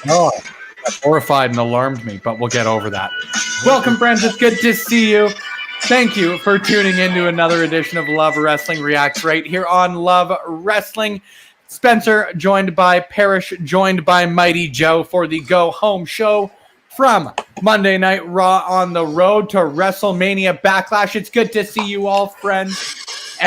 Oh, that horrified and alarmed me, but we'll get over that. Welcome, friends. It's good to see you. Thank you for tuning in to another edition of Love Wrestling Reacts right here on Love Wrestling. Spencer, joined by Parrish, joined by Mighty Joe for the Go Home show from Monday Night Raw on the road to WrestleMania Backlash. It's good to see you all, friends.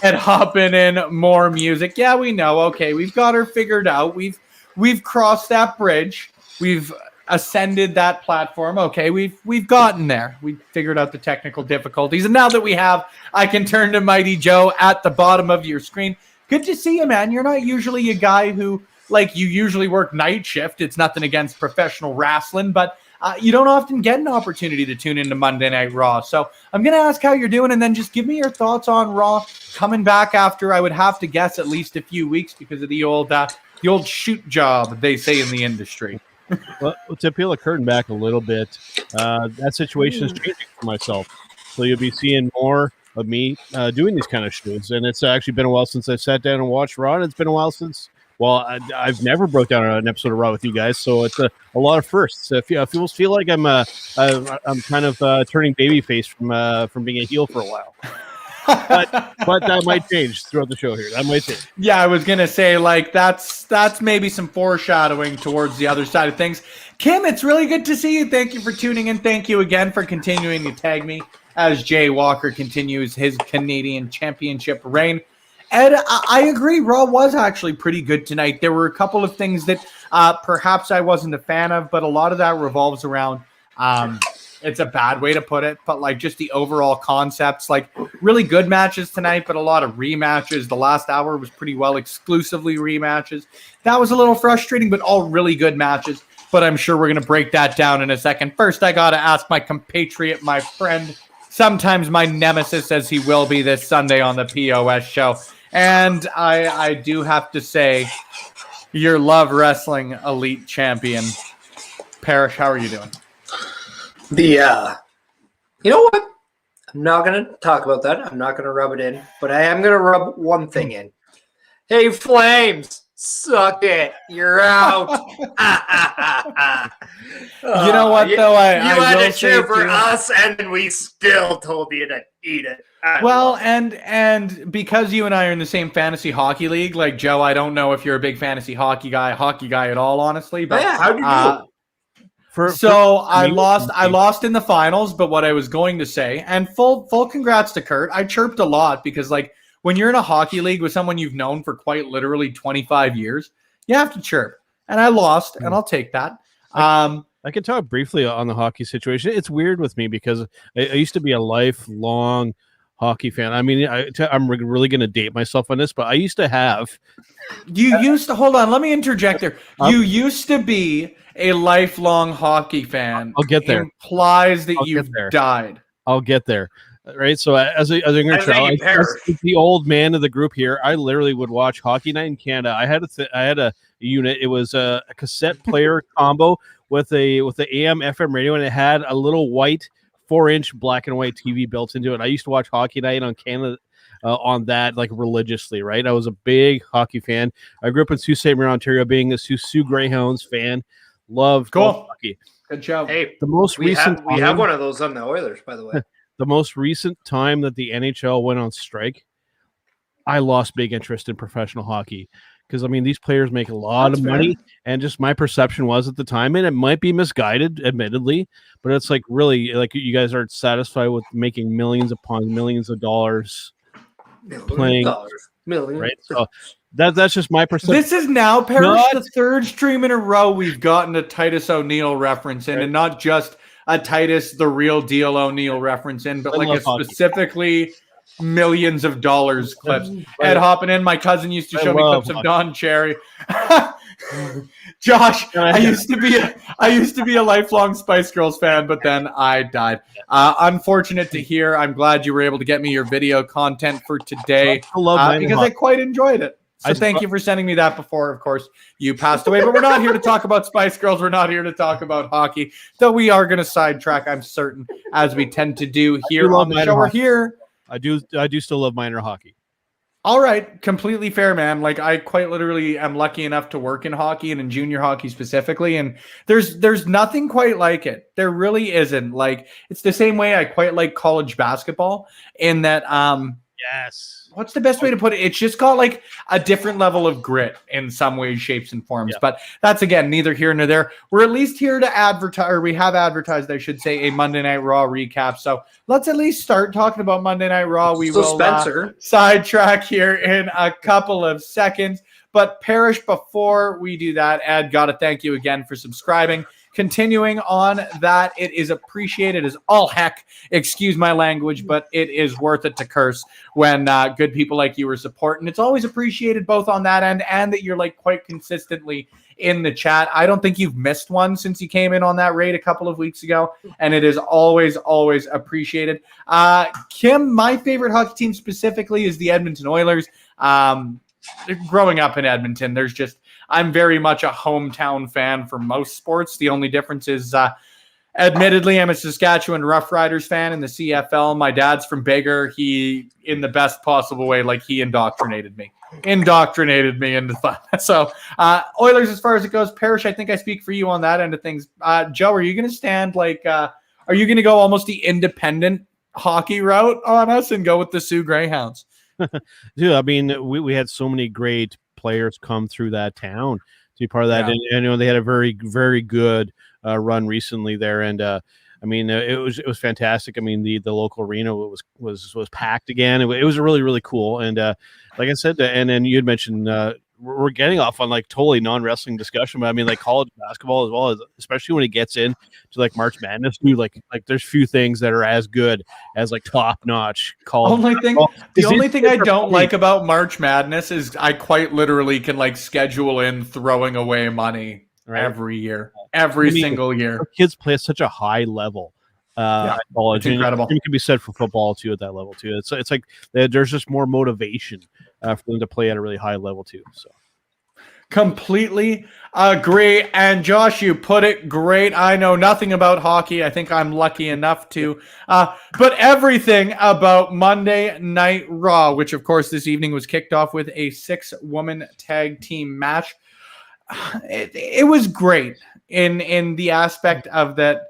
Ed hopping in more music. Yeah, we know. Okay, we've got her figured out. We've crossed that bridge. We've ascended that platform. Okay, we've gotten there. We figured out the technical difficulties, and now that we have, I can turn to Mighty Joe at the bottom of your screen. Good to see you, man. You're not usually a guy who, like, you usually work night shift. It's nothing against professional wrestling, but you don't often get an opportunity to tune into Monday Night Raw. So I'm going to ask how you're doing, and then just give me your thoughts on Raw coming back after, I would have to guess, at least a few weeks because of the old shoot job, they say in the industry. Well, to peel the curtain back a little bit, that situation is changing for myself. So you'll be seeing more of me doing these kind of shows. And it's actually been a while since I sat down and watched Raw, and it's been a while since, well, I've never broke down an episode of Raw with you guys, so it's a lot of firsts. I feel like I'm kind of turning babyface from being a heel for a while. but that might change throughout the show here. That might change. Yeah, I was gonna say, like, that's maybe some foreshadowing towards the other side of things. Kim, it's really good to see you. Thank you for tuning in. Thank you again for continuing to tag me as Jay Walker continues his Canadian Championship reign. Ed, I agree. Raw was actually pretty good tonight. There were a couple of things that perhaps I wasn't a fan of, but a lot of that revolves around it's a bad way to put it, but like just the overall concepts, like really good matches tonight, but a lot of rematches. The last hour was pretty well exclusively rematches. That was a little frustrating, but all really good matches. But I'm sure we're going to break that down in a second. First, I got to ask my compatriot, my friend, sometimes my nemesis, as he will be this Sunday on the POS show. And I do have to say, your Love Wrestling Elite Champion, Parrish, how are you doing? You know what? I'm not going to talk about that. I'm not going to rub it in, but I am going to rub one thing in. Hey, Flames, suck it. You're out. You know what, though? You had to cheer for us, and we still told you to eat it. Well, and because you and I are in the same fantasy hockey league, like, Joe, I don't know if you're a big fantasy hockey guy at all, honestly. But yeah, how do you do? I lost in the finals, but what I was going to say, and full congrats to Kurt. I chirped a lot because, like, when you're in a hockey league with someone you've known for quite literally 25 years, you have to chirp. And I lost, and I'll take that. I can talk briefly on the hockey situation. It's weird with me because I used to be a lifelong hockey fan. I mean, I'm really going to date myself on this, but I used to have. Hold on, let me interject there. You used to be a lifelong hockey fan. I'll get there. Implies that you've died. I'll get there. Right. So as a the old man of the group here, I literally would watch Hockey Night in Canada. I had a unit. It was a cassette player combo with the AM FM radio, and it had a little white 4-inch black and white TV built into it. I used to watch Hockey Night on Canada on that, like, religiously, right? I was a big hockey fan. I grew up in Sault Ste. Marie, Ontario, being a Sioux Greyhounds fan. Loved hockey. Good job. Hey, the most recent we have one of those on the Oilers, by the way. The most recent time that the NHL went on strike, I lost big interest in professional hockey. Because, I mean, these players make a lot of money, and just my perception was at the time, and it might be misguided, admittedly, but it's like, really, like, you guys aren't satisfied with making millions upon millions of dollars playing, right? So that's just my perception. This is now, Parrish, the third stream in a row we've gotten a Titus O'Neil reference in, right? And not just a Titus the Real Deal O'Neil reference in, but like a specifically millions of dollars clips. Ed hopping in. My cousin used to show me clips of Don Cherry. Josh, I used to be a lifelong Spice Girls fan, but then I died. Unfortunate to hear. I'm glad you were able to get me your video content for today because I quite enjoyed it. So thank you for sending me that before, of course, you passed away. But we're not here to talk about Spice Girls. We're not here to talk about hockey, though we are going to sidetrack, I'm certain, as we tend to do here on the show. We're here. I do still love minor hockey. All right, completely fair, man. Like I quite literally am lucky enough to work in hockey and in junior hockey specifically, and there's nothing quite like it. There really isn't. Like it's the same way I quite like college basketball in that Yes. what's the best way to put it? It's just got like a different level of grit in some ways, shapes, and forms. Yeah. But that's again neither here nor there. We're at least here to advertise, or we have advertised, I should say, a Monday Night Raw recap. So let's at least start talking about Monday Night Raw. We So will Spencer. sidetrack here in a couple of seconds. But Parrish, before we do that, Ed, got to thank you again for subscribing. Continuing on that, it is appreciated as all heck. Excuse my language, but it is worth it to curse when good people like you are supporting. It's always appreciated both on that end and that you're like quite consistently in the chat. I don't think you've missed one since you came in on that raid a couple of weeks ago, and it is always, always appreciated. Kim, my favorite hockey team specifically is the Edmonton Oilers. Growing up in Edmonton, I'm very much a hometown fan for most sports. The only difference is, admittedly, I'm a Saskatchewan Roughriders fan in the CFL. My dad's from Bigger. He, in the best possible way, like he indoctrinated me into fun. So Oilers, as far as it goes, Parrish, I think I speak for you on that end of things. Joe, are you going to stand are you going to go almost the independent hockey route on us and go with the Sioux Greyhounds? Dude, I mean, we had so many great players come through that town to be part of that, Yeah. and they had a very, very good run recently there, and I mean, it was fantastic. I mean, the local arena was packed again. It was really, really cool, and like I said, and then you had mentioned. We're getting off on like totally non-wrestling discussion, but I mean like college basketball as well, especially when it gets in to like March Madness, dude, like there's few things that are as good as like top-notch college. The only thing I don't like about March Madness is I quite literally can like schedule in throwing away money every year, single year. Kids play at such a high level. At college. It's incredible. And it can be said for football too at that level too. It's like there's just more motivation for them to play at a really high level too. So completely agree. And Josh, you put it great. I know nothing about hockey. I think I'm lucky enough to, but everything about Monday Night Raw, which of course this evening was kicked off with a 6-woman tag team match. It was great in the aspect of that.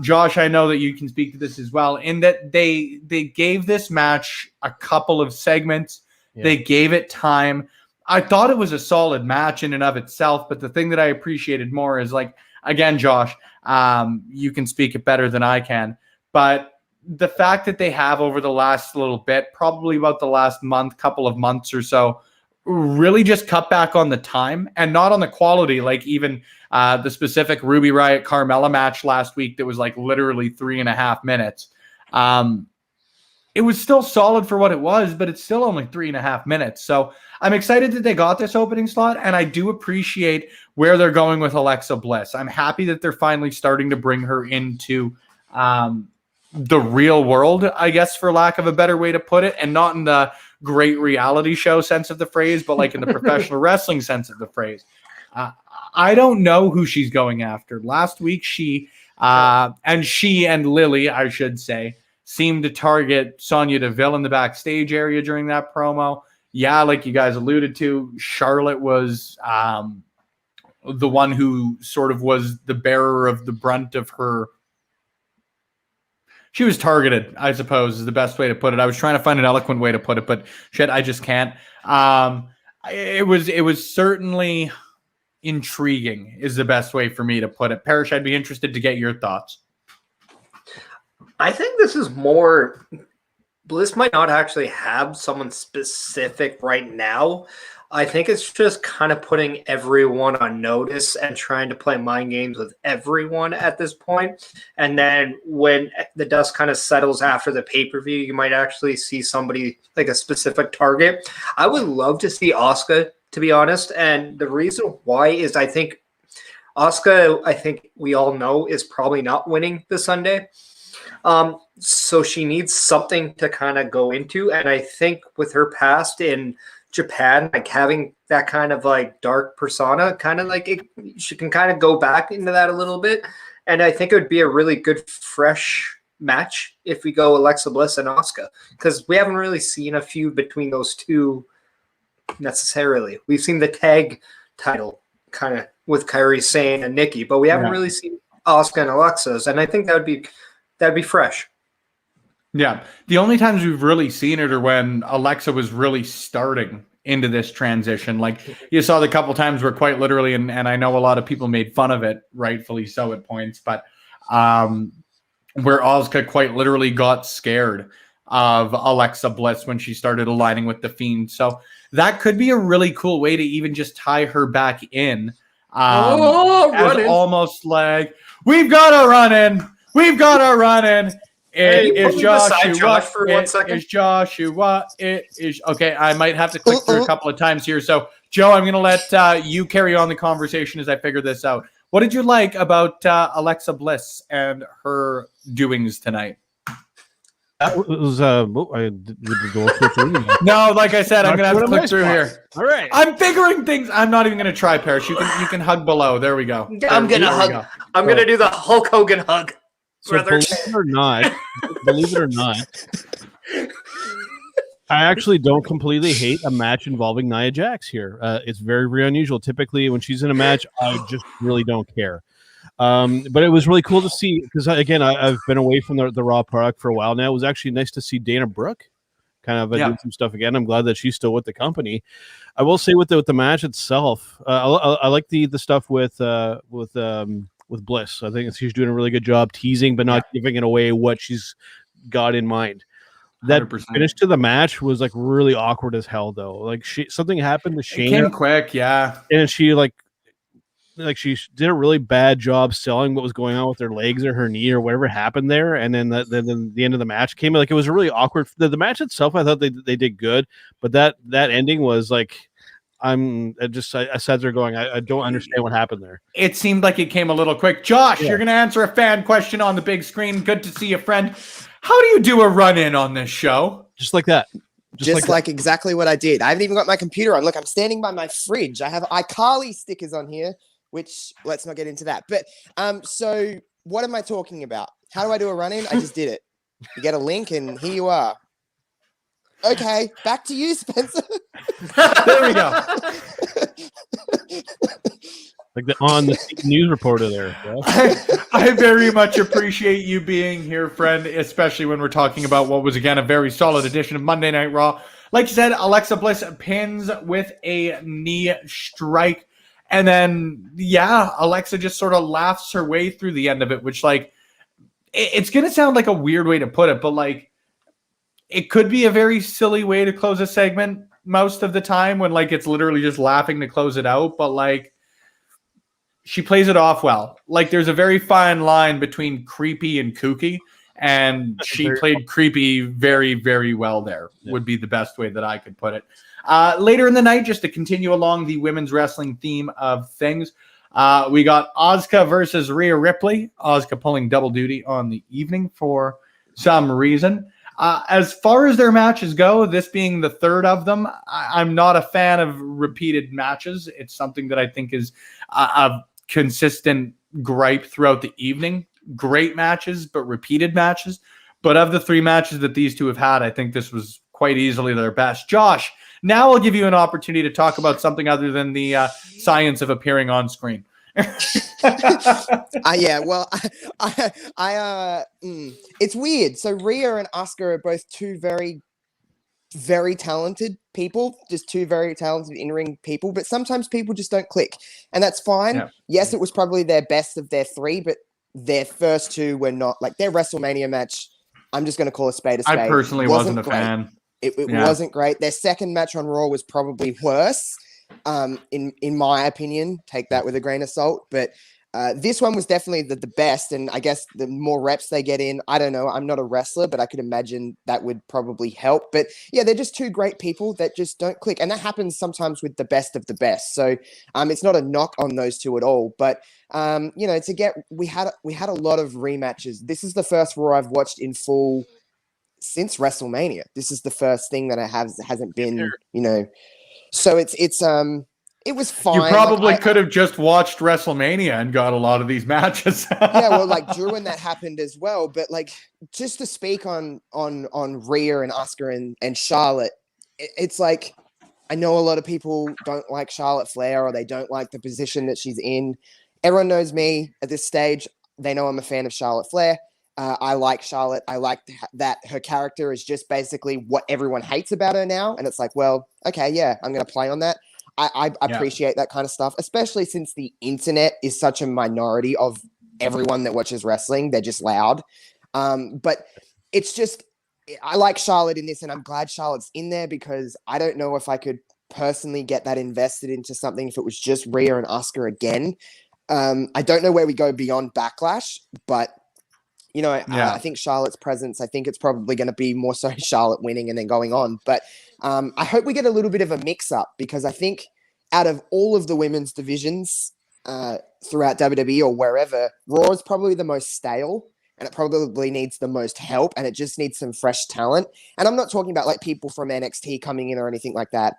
Josh, I know that you can speak to this as well, in that they gave this match a couple of segments. Yeah. They gave it time. I thought it was a solid match in and of itself, but the thing that I appreciated more is, like, again, Josh, you can speak it better than I can, but the fact that they have over the last little bit, probably about the last couple of months or so, really just cut back on the time and not on the quality, like even the specific Ruby Riott Carmella match last week that was like literally 3.5 minutes. It was still solid for what it was, but it's still only 3.5 minutes. So I'm excited that they got this opening slot, and I do appreciate where they're going with Alexa Bliss. I'm happy that they're finally starting to bring her into the real world, I guess, for lack of a better way to put it, and not in the great reality show sense of the phrase, but like in the professional wrestling sense of the phrase. I don't know who she's going after. Last week, she and Lily, I should say, seemed to target Sonya Deville in the backstage area during that promo. Yeah, like you guys alluded to, Charlotte was the one who sort of was the bearer of the brunt of her. She was targeted, I suppose, is the best way to put it. I was trying to find an eloquent way to put it, but shit, I just can't. It was certainly intriguing, is the best way for me to put it. Parrish, I'd be interested to get your thoughts. I think this is more. Bliss might not actually have someone specific right now. I think it's just kind of putting everyone on notice and trying to play mind games with everyone at this point. And then when the dust kind of settles after the pay-per-view, you might actually see somebody like a specific target. I would love to see Asuka, to be honest. And the reason why is I think Asuka, I think we all know, is probably not winning this Sunday. So she needs something to kind of go into. And I think with her past in Japan, like having that kind of like dark persona, kind of like she can kind of go back into that a little bit. And I think it would be a really good, fresh match if we go Alexa Bliss and Asuka, because we haven't really seen a feud between those two necessarily. We've seen the tag title kind of with Kairi Sane and Nikki, but we haven't really seen Asuka and Alexa's, and I think that'd be fresh. Yeah, the only times we've really seen it are when Alexa was really starting into this transition. Like you saw the couple times where quite literally, and I know a lot of people made fun of it, rightfully so at points, but where Asuka quite literally got scared of Alexa Bliss when she started aligning with the Fiend. So that could be a really cool way to even just tie her back in. As almost like, we've got to run in. We've got to run in. It is Joshua. For 1 second. Is Joshua. It is okay. I might have to click through a couple of times here. So, Joe, I'm going to let you carry on the conversation as I figure this out. What did you like about Alexa Bliss and her doings tonight? That was no, like I said, I'm going to have to click through here. All right. I'm figuring things. I'm not even going to try, Parrish. You can hug below. There we go. I'm going to hug. I'm going to do the Hulk Hogan hug. So believe it or not, I actually don't completely hate a match involving Nia Jax here. It's very, very unusual. Typically, when she's in a match, I just really don't care. But it was really cool to see because, again, I've been away from the Raw product for a while now. It was actually nice to see Dana Brooke kind of doing some stuff again. I'm glad that she's still with the company. I will say with the match itself, I like the stuff with Bliss. I think she's doing a really good job teasing, but not giving it away what she's got in mind. That 100%. Finish to the match was like really awkward as hell, though. Like something happened to Shayna. It came quick, and she like she did a really bad job selling what was going on with her legs or her knee or whatever happened there. And then the end of the match came. Like it was a really awkward. The match itself, I thought they did good, but that ending was like. I sat there going, I don't understand what happened there. It seemed like it came a little quick. Josh, you're going to answer a fan question on the big screen. Good to see you, friend. How do you do a run-in on this show? Just like that. Just like exactly what I did. I haven't even got my computer on. Look, I'm standing by my fridge. I have iCarly stickers on here, which let's not get into that. But so what am I talking about? How do I do a run-in? I just did it. You get a link and here you are. Okay, back to you, Spencer. There we go. Like on the news reporter there. Yeah. I very much appreciate you being here, friend, especially when we're talking about what was, again, a very solid edition of Monday Night Raw. Like you said, Alexa Bliss pins with a knee strike. And then, Alexa just sort of laughs her way through the end of it, which, like, it's going to sound like a weird way to put it, but, like, it could be a very silly way to close a segment most of the time when, like, it's literally just laughing to close it out. But, like, she plays it off well. Like, there's a very fine line between creepy and kooky, and she played creepy very, very well there, would be the best way that I could put it. Later in the night, just to continue along the women's wrestling theme of things, we got Asuka versus Rhea Ripley. Asuka pulling double duty on the evening for some reason. As far as their matches go, this being the third of them, I'm not a fan of repeated matches. It's something that I think is a consistent gripe throughout the evening. Great matches, but repeated matches. But of the three matches that these two have had, I think this was quite easily their best. Josh, now I'll give you an opportunity to talk about something other than the science of appearing on screen. It's weird. So Rhea and Asuka are both two very, very talented people, just two very talented in-ring people, but sometimes people just don't click, and that's fine. Yeah. Yes, it was probably their best of their three, but their first two were not. Like their WrestleMania match, I'm just going to call a spade a spade. I personally wasn't a fan. It wasn't great. Their second match on Raw was probably worse. In my opinion, take that with a grain of salt, but this one was definitely the best, and I guess the more reps they get in, I don't know, I'm not a wrestler, but I could imagine that would probably help. But yeah, they're just two great people that just don't click, and that happens sometimes with the best of the best. So it's not a knock on those two at all, but we had a lot of rematches. This is the first Raw I've watched in full since WrestleMania. This is the first thing that hasn't been, so it's It was fine. You probably could have just watched WrestleMania and got a lot of these matches. Yeah, well, like Drew and that happened as well. But like, just to speak on Rhea and Asuka and Charlotte, it's like, I know a lot of people don't like Charlotte Flair, or they don't like the position that she's in. Everyone knows me at this stage. They know I'm a fan of Charlotte Flair. I like Charlotte. I like that her character is just basically what everyone hates about her now. And it's like, well, okay, yeah, I'm going to play on that. I appreciate that kind of stuff, especially since the internet is such a minority of everyone that watches wrestling. They're just loud. But it's just, I like Charlotte in this, and I'm glad Charlotte's in there, because I don't know if I could personally get that invested into something if it was just Rhea and Asuka again. I don't know where we go beyond Backlash, but you know, I think Charlotte's presence, I think it's probably going to be more so Charlotte winning and then going on. But I hope we get a little bit of a mix-up, because I think out of all of the women's divisions throughout WWE or wherever, Raw is probably the most stale, and it probably needs the most help, and it just needs some fresh talent. And I'm not talking about like people from NXT coming in or anything like that.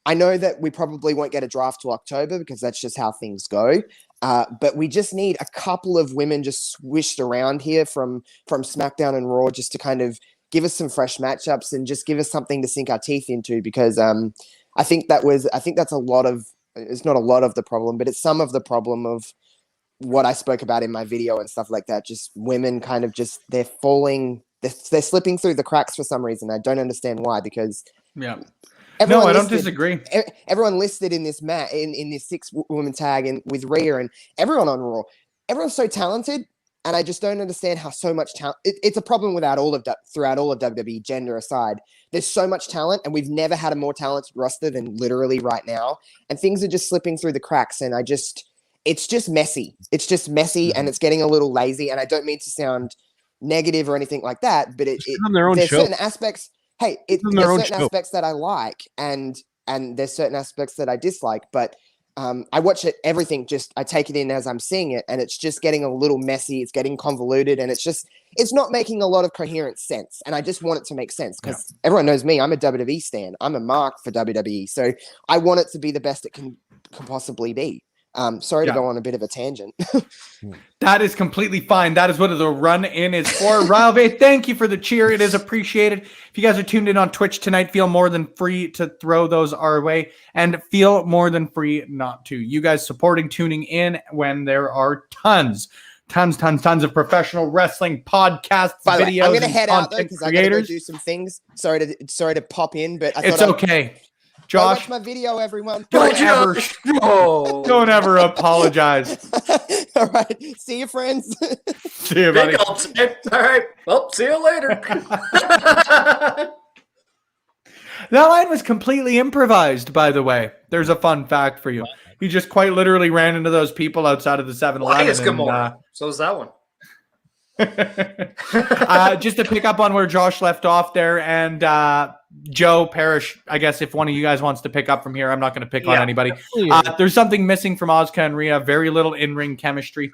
I know that we probably won't get a draft till October, because that's just how things go. But we just need a couple of women just swished around here from SmackDown and Raw, just to kind of give us some fresh matchups and just give us something to sink our teeth into, because I think that's a lot of, it's not a lot of the problem, but it's some of the problem of what I spoke about in my video and stuff like that. Just women kind of just, they're slipping through the cracks for some reason. I don't understand why, because no, I don't disagree. Everyone listed in this in this 6-woman tag and with Rhea and everyone on Raw, everyone's so talented, and I just don't understand how so much talent. It's a problem throughout all of WWE, gender aside. There's so much talent, and we've never had a more talented roster than literally right now. And things are just slipping through the cracks, and it's just messy. It's just messy, and it's getting a little lazy. And I don't mean to sound negative or anything like that, but there's certain aspects. Hey, there's certain aspects that I like, and there's certain aspects that I dislike, but I watch everything, I take it in as I'm seeing it, and it's just getting a little messy, it's getting convoluted, and it's not making a lot of coherent sense, and I just want it to make sense, because everyone knows me, I'm a WWE stan, I'm a mark for WWE, so I want it to be the best it can possibly be. Sorry to go on a bit of a tangent. That is completely fine. That is what the run-in is for. Ralve, thank you for the cheer. It is appreciated. If you guys are tuned in on Twitch tonight, feel more than free to throw those our way, and feel more than free not to. You guys supporting, tuning in when there are tons of professional wrestling podcasts, videos, I'm going to head out though, because I got to go do some things. Sorry to pop in, but I it's okay. Josh, watch my video, everyone. Don't ever apologize. All right. See you, friends. See you, buddy. All right. Well, see you later. That line was completely improvised, by the way. There's a fun fact for you. He just quite literally ran into those people outside of the 7-Eleven. So is that one. Just to pick up on where Josh left off there, and Joe Parrish, I guess if one of you guys wants to pick up from here, I'm not going to pick on anybody. There's something missing from Asuka and Rhea, very little in-ring chemistry.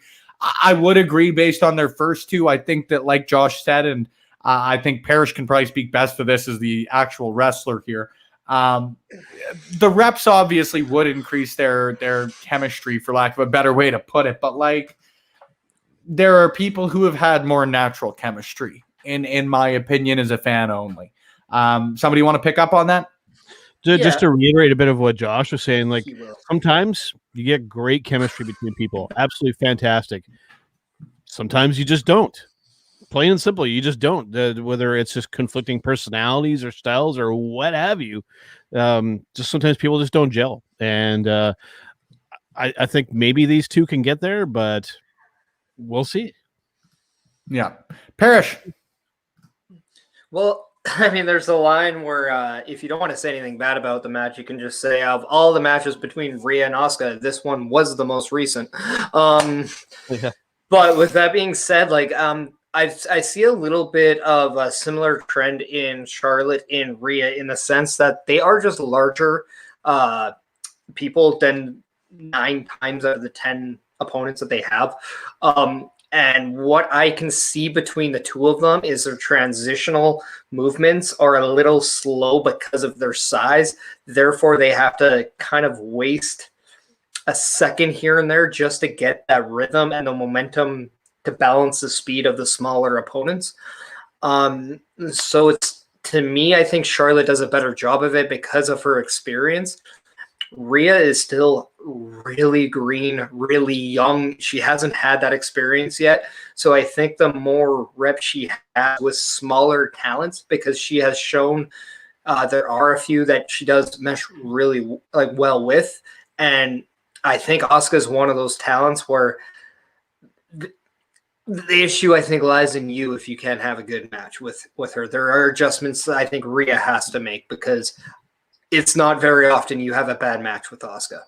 I would agree based on their first two. I think that, like Josh said, and I think Parrish can probably speak best to this as the actual wrestler here. The reps obviously would increase their chemistry, for lack of a better way to put it, but like, there are people who have had more natural chemistry, in my opinion, as a fan only. Somebody want to pick up on that? Just to reiterate a bit of what Josh was saying, like sometimes you get great chemistry between people, absolutely fantastic. Sometimes you just don't. Plain and simple, you just don't. Whether it's just conflicting personalities or styles or what have you, just sometimes people just don't gel. And I think maybe these two can get there, but we'll see. Yeah. Parrish. Well, I mean, there's a line where if you don't want to say anything bad about the match, you can just say, of all the matches between Rhea and Asuka, this one was the most recent. But with that being said, like, I see a little bit of a similar trend in Charlotte and Rhea in the sense that they are just larger people than 9 times out of the 10 opponents that they have. And what I can see between the two of them is their transitional movements are a little slow because of their size. Therefore, they have to kind of waste a second here and there just to get that rhythm and the momentum to balance the speed of the smaller opponents. So it's, to me, I think Charlotte does a better job of it because of her experience. Rhea is still really green, really young. She hasn't had that experience yet. So I think the more reps she has with smaller talents, because she has shown there are a few that she does mesh really well with. And I think Asuka is one of those talents where the issue, I think, lies in you if you can't have a good match with her. There are adjustments that I think Rhea has to make because it's not very often you have a bad match with Asuka.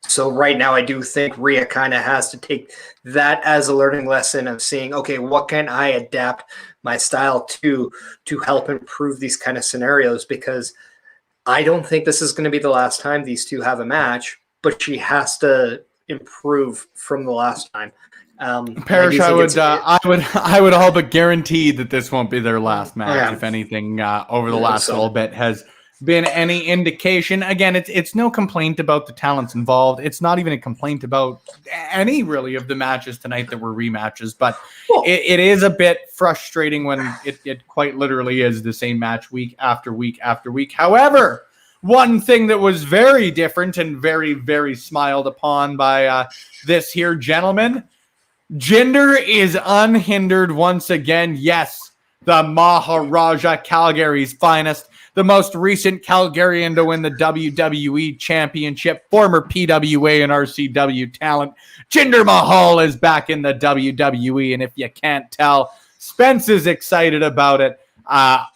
So right now I do think Rhea kind of has to take that as a learning lesson of seeing, okay, what can I adapt my style to help improve these kind of scenarios? Because I don't think this is going to be the last time these two have a match, but she has to improve from the last time. Parrish, I would all but guarantee that this won't be their last match. Yeah. If anything, over the last little bit has been any indication. Again, it's no complaint about the talents involved. It's not even a complaint about any really of the matches tonight that were rematches. But it is a bit frustrating when it quite literally is the same match week after week after week. However, one thing that was very different and very, very smiled upon by this here gentleman, Jinder is unhindered once again. Yes, the Maharaja, Calgary's finest, the most recent Calgarian to win the WWE Championship, former PWA and RCW talent. Jinder Mahal is back in the WWE, and if you can't tell, Spence is excited about it.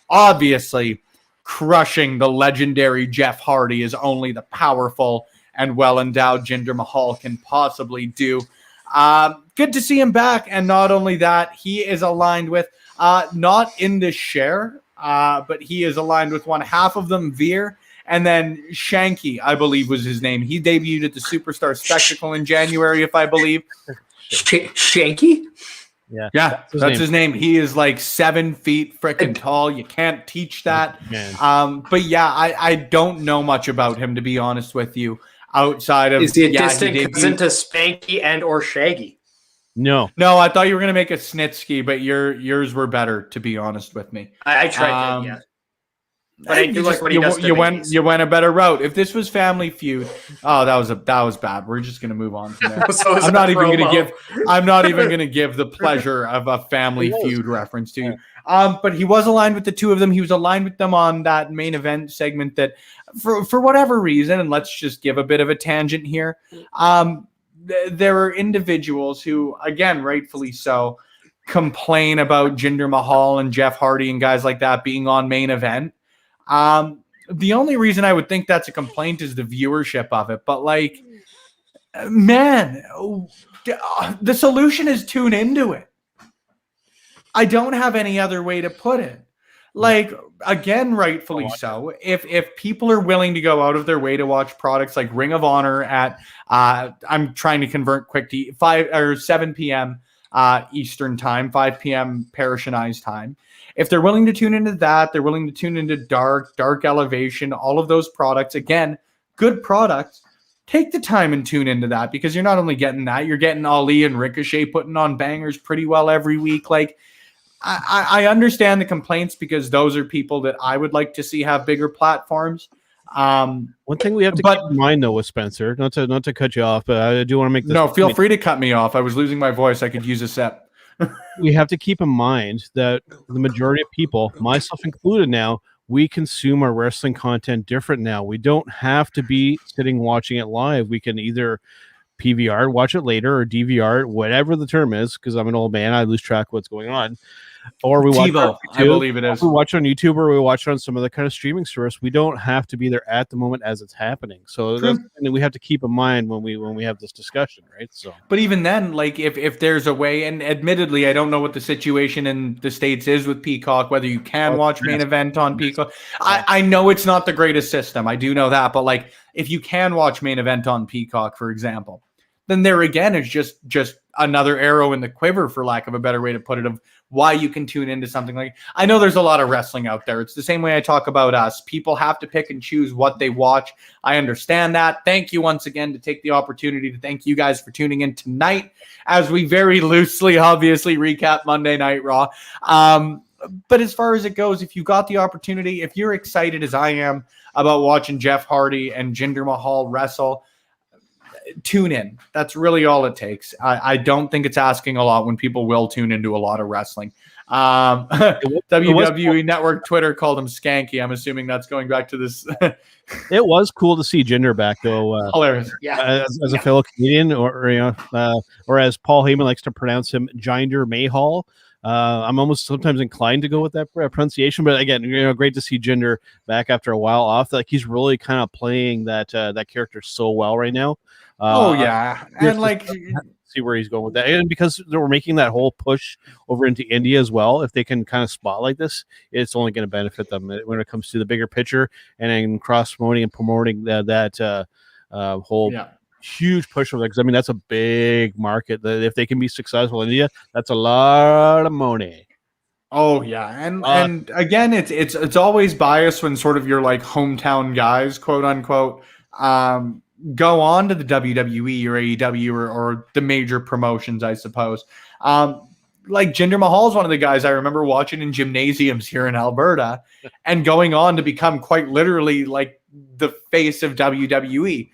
Obviously, crushing the legendary Jeff Hardy is only the powerful and well-endowed Jinder Mahal can possibly do. Good to see him back, and not only that, he is aligned with not in this share, but he is aligned with one half of them, Veer, and then Shanky, I believe was his name. He debuted at the Superstar Spectacle in January, if I believe. Shanky? Yeah, that's his name. He is like 7 feet freaking tall. You can't teach that. But yeah, I don't know much about him, to be honest with you. Outside of, is he a distant cousin to Spanky and or Shaggy? No, I thought you were gonna make a Snitsky, but yours were better, to be honest with me. I tried that, yeah. But I do like what he does. You went a better route. If this was Family Feud, that was bad. We're just gonna move on from there. I'm not even gonna give the pleasure of a Family Feud reference to you. But he was aligned with the two of them. He was aligned with them on that main event segment that, for whatever reason, and let's just give a bit of a tangent here. There are individuals who, again, rightfully so, complain about Jinder Mahal and Jeff Hardy and guys like that being on main event. The only reason I would think that's a complaint is the viewership of it. But like, man, the solution is tune into it. I don't have any other way to put it. Like, again, rightfully so. If people are willing to go out of their way to watch products like Ring of Honor at, I'm trying to convert quick to 5 or 7 p.m. Eastern time, 5 p.m. Parrish and I's time. If they're willing to tune into that, they're willing to tune into Dark Elevation, all of those products. Again, good products. Take the time and tune into that, because you're not only getting that, you're getting Ali and Ricochet putting on bangers pretty well every week. Like, I understand the complaints, because those are people that I would like to see have bigger platforms. One thing we have to keep in mind, though, with Spencer, not to cut you off, but I do want to make this. No, feel free to cut me off. I was losing my voice. I could use a sip. We have to keep in mind that the majority of people, myself included now, we consume our wrestling content different now. We don't have to be sitting watching it live. We can either PVR, watch it later, or DVR, whatever the term is, because I'm an old man. I lose track of what's going on. Or we watch TiVo, I believe it is. We watch it on YouTube, or we watch it on some other kind of streaming service. We don't have to be there at the moment as it's happening. So that's something we have to keep in mind when we have this discussion, right? So, but even then, like if there's a way, and admittedly, I don't know what the situation in the States is with Peacock, whether you can watch main event on Peacock. I know it's not the greatest system. I do know that, but like if you can watch main event on Peacock, for example, then there again is just another arrow in the quiver, for lack of a better way to put it, of why you can tune into something like. I know there's a lot of wrestling out there. It's the same way I talk about us. People have to pick and choose what they watch. I understand that. Thank you once again to take the opportunity to thank you guys for tuning in tonight as we very loosely, obviously, recap Monday Night Raw. But as far as it goes, if you got the opportunity, if you're excited as I am about watching Jeff Hardy and Jinder Mahal wrestle, tune in. That's really all it takes. I don't think it's asking a lot when people will tune into a lot of wrestling. WWE Network Twitter called him Skanky. I'm assuming that's going back to this. It was cool to see Jinder back, though. Hilarious. As a fellow Canadian, or as Paul Heyman likes to pronounce him, Jinder Mahal. I'm almost sometimes inclined to go with that pronunciation, but again, great to see Jinder back after a while off. Like, he's really kind of playing that character so well right now. And like, see where he's going with that, and because they were making that whole push over into India as well. If they can kind of spotlight this, it's only going to benefit them when it comes to the bigger picture and then cross promoting and promoting that whole. Yeah. Huge push over there, because I mean that's a big market. That if they can be successful in India, that's a lot of money. Oh yeah, and again, it's always biased when sort of your like hometown guys, quote unquote, go on to the WWE or AEW or the major promotions, I suppose. Like Jinder Mahal is one of the guys I remember watching in gymnasiums here in Alberta, and going on to become quite literally like the face of WWE.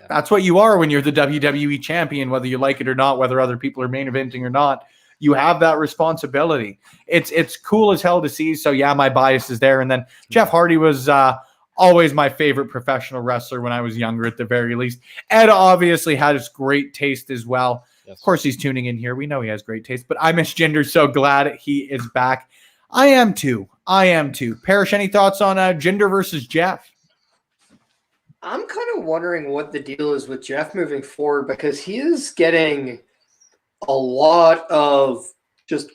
That's what you are when you're the WWE champion, whether you like it or not, whether other people are main eventing or not. You have that responsibility. It's cool as hell to see. So yeah, my bias is there. And then Jeff Hardy was always my favorite professional wrestler when I was younger, at the very least. Ed obviously had his great taste as well. Yes. Of course, he's tuning in here. We know he has great taste, but I miss Jinder. So glad he is back. I am too. Parrish, any thoughts on Jinder versus Jeff? I'm kind of wondering what the deal is with Jeff moving forward, because he is getting a lot of just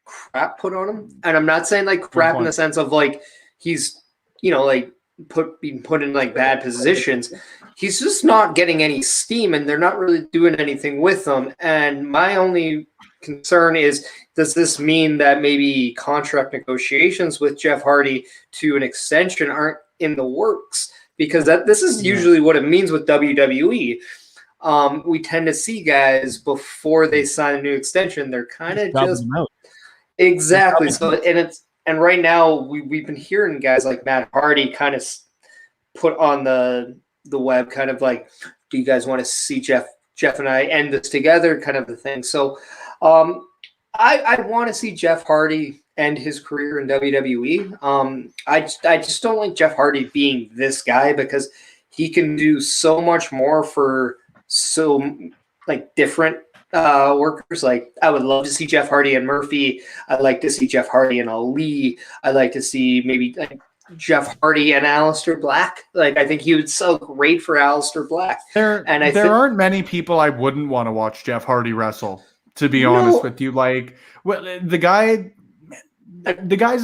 crap put on him. And I'm not saying like crap in the sense of like he's, like being put in like bad positions. He's just not getting any steam, and they're not really doing anything with him. And my only concern is, does this mean that maybe contract negotiations with Jeff Hardy to an extension aren't in the works? Because this is usually what it means with WWE. We tend to see guys before they sign a new extension, they're kind of just exactly. So and right now we've been hearing guys like Matt Hardy kind of put on the web, kind of like, do you guys want to see Jeff and I end this together, kind of the thing. So I want to see Jeff Hardy end his career in WWE. I just don't like Jeff Hardy being this guy, because he can do so much more for so like different workers. Like, I would love to see Jeff Hardy and Murphy. I'd like to see Jeff Hardy and Ali. I'd like to see maybe like Jeff Hardy and Aleister Black. Like, I think he would so great for Aleister Black. There aren't many people I wouldn't want to watch Jeff Hardy wrestle, to be honest with you. Like, well, the guy's,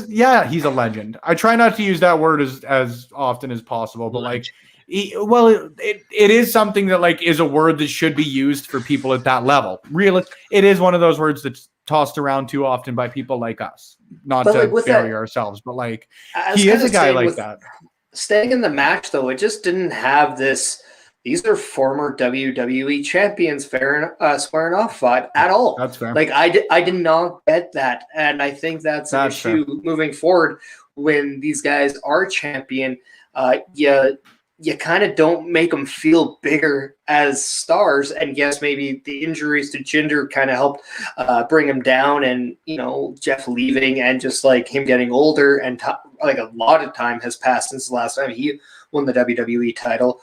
yeah, he's a legend. I try not to use that word as often as possible, but like, it is something that like is a word that should be used for people at that level. Really, it is one of those words that's tossed around too often by people like us, not to bury ourselves, but like, he is a guy like that. Staying in the match, though, it just didn't have this. These are former WWE champions squaring off vibe at all. That's fair. Like, I did not get that, and I think that's an issue moving forward when these guys are champion. You kind of don't make them feel bigger as stars. And yes, maybe the injuries to Jinder kind of helped bring him down, and Jeff leaving and just like him getting older, and like a lot of time has passed since the last time he won the WWE title.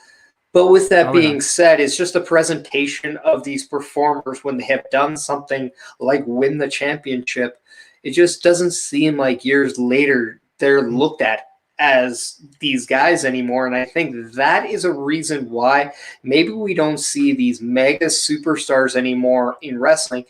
But with that being said, it's just a presentation of these performers when they have done something like win the championship. It just doesn't seem like years later they're looked at as these guys anymore. And I think that is a reason why maybe we don't see these mega superstars anymore in wrestling.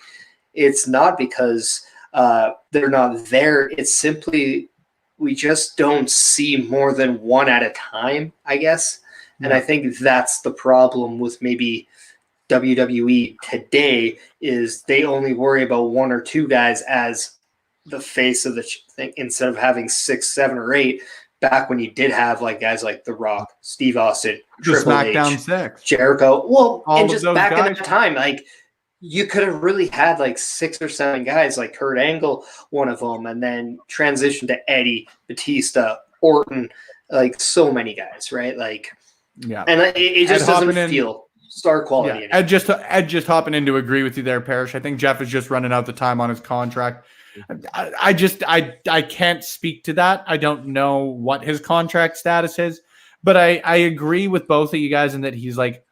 It's not because they're not there. It's simply we just don't see more than one at a time, I guess. And I think that's the problem with maybe WWE today is they only worry about 1 or 2 guys as the face of the thing instead of having 6, 7, or 8. Back when you did have like guys like The Rock, Steve Austin, Triple SmackDown H, 6, Jericho. Well, all and of just those back guys. in that time, like you could have really had like 6 or 7 guys, like Kurt Angle, one of them, and then transition to Eddie, Batista, Orton, like so many guys, right? Like, yeah, and it just doesn't feel star quality. Yeah, Ed just hopping in to agree with you there, Parrish. I think Jeff is just running out the time on his contract. I can't speak to that. I don't know what his contract status is, but I agree with both of you guys in that he's like,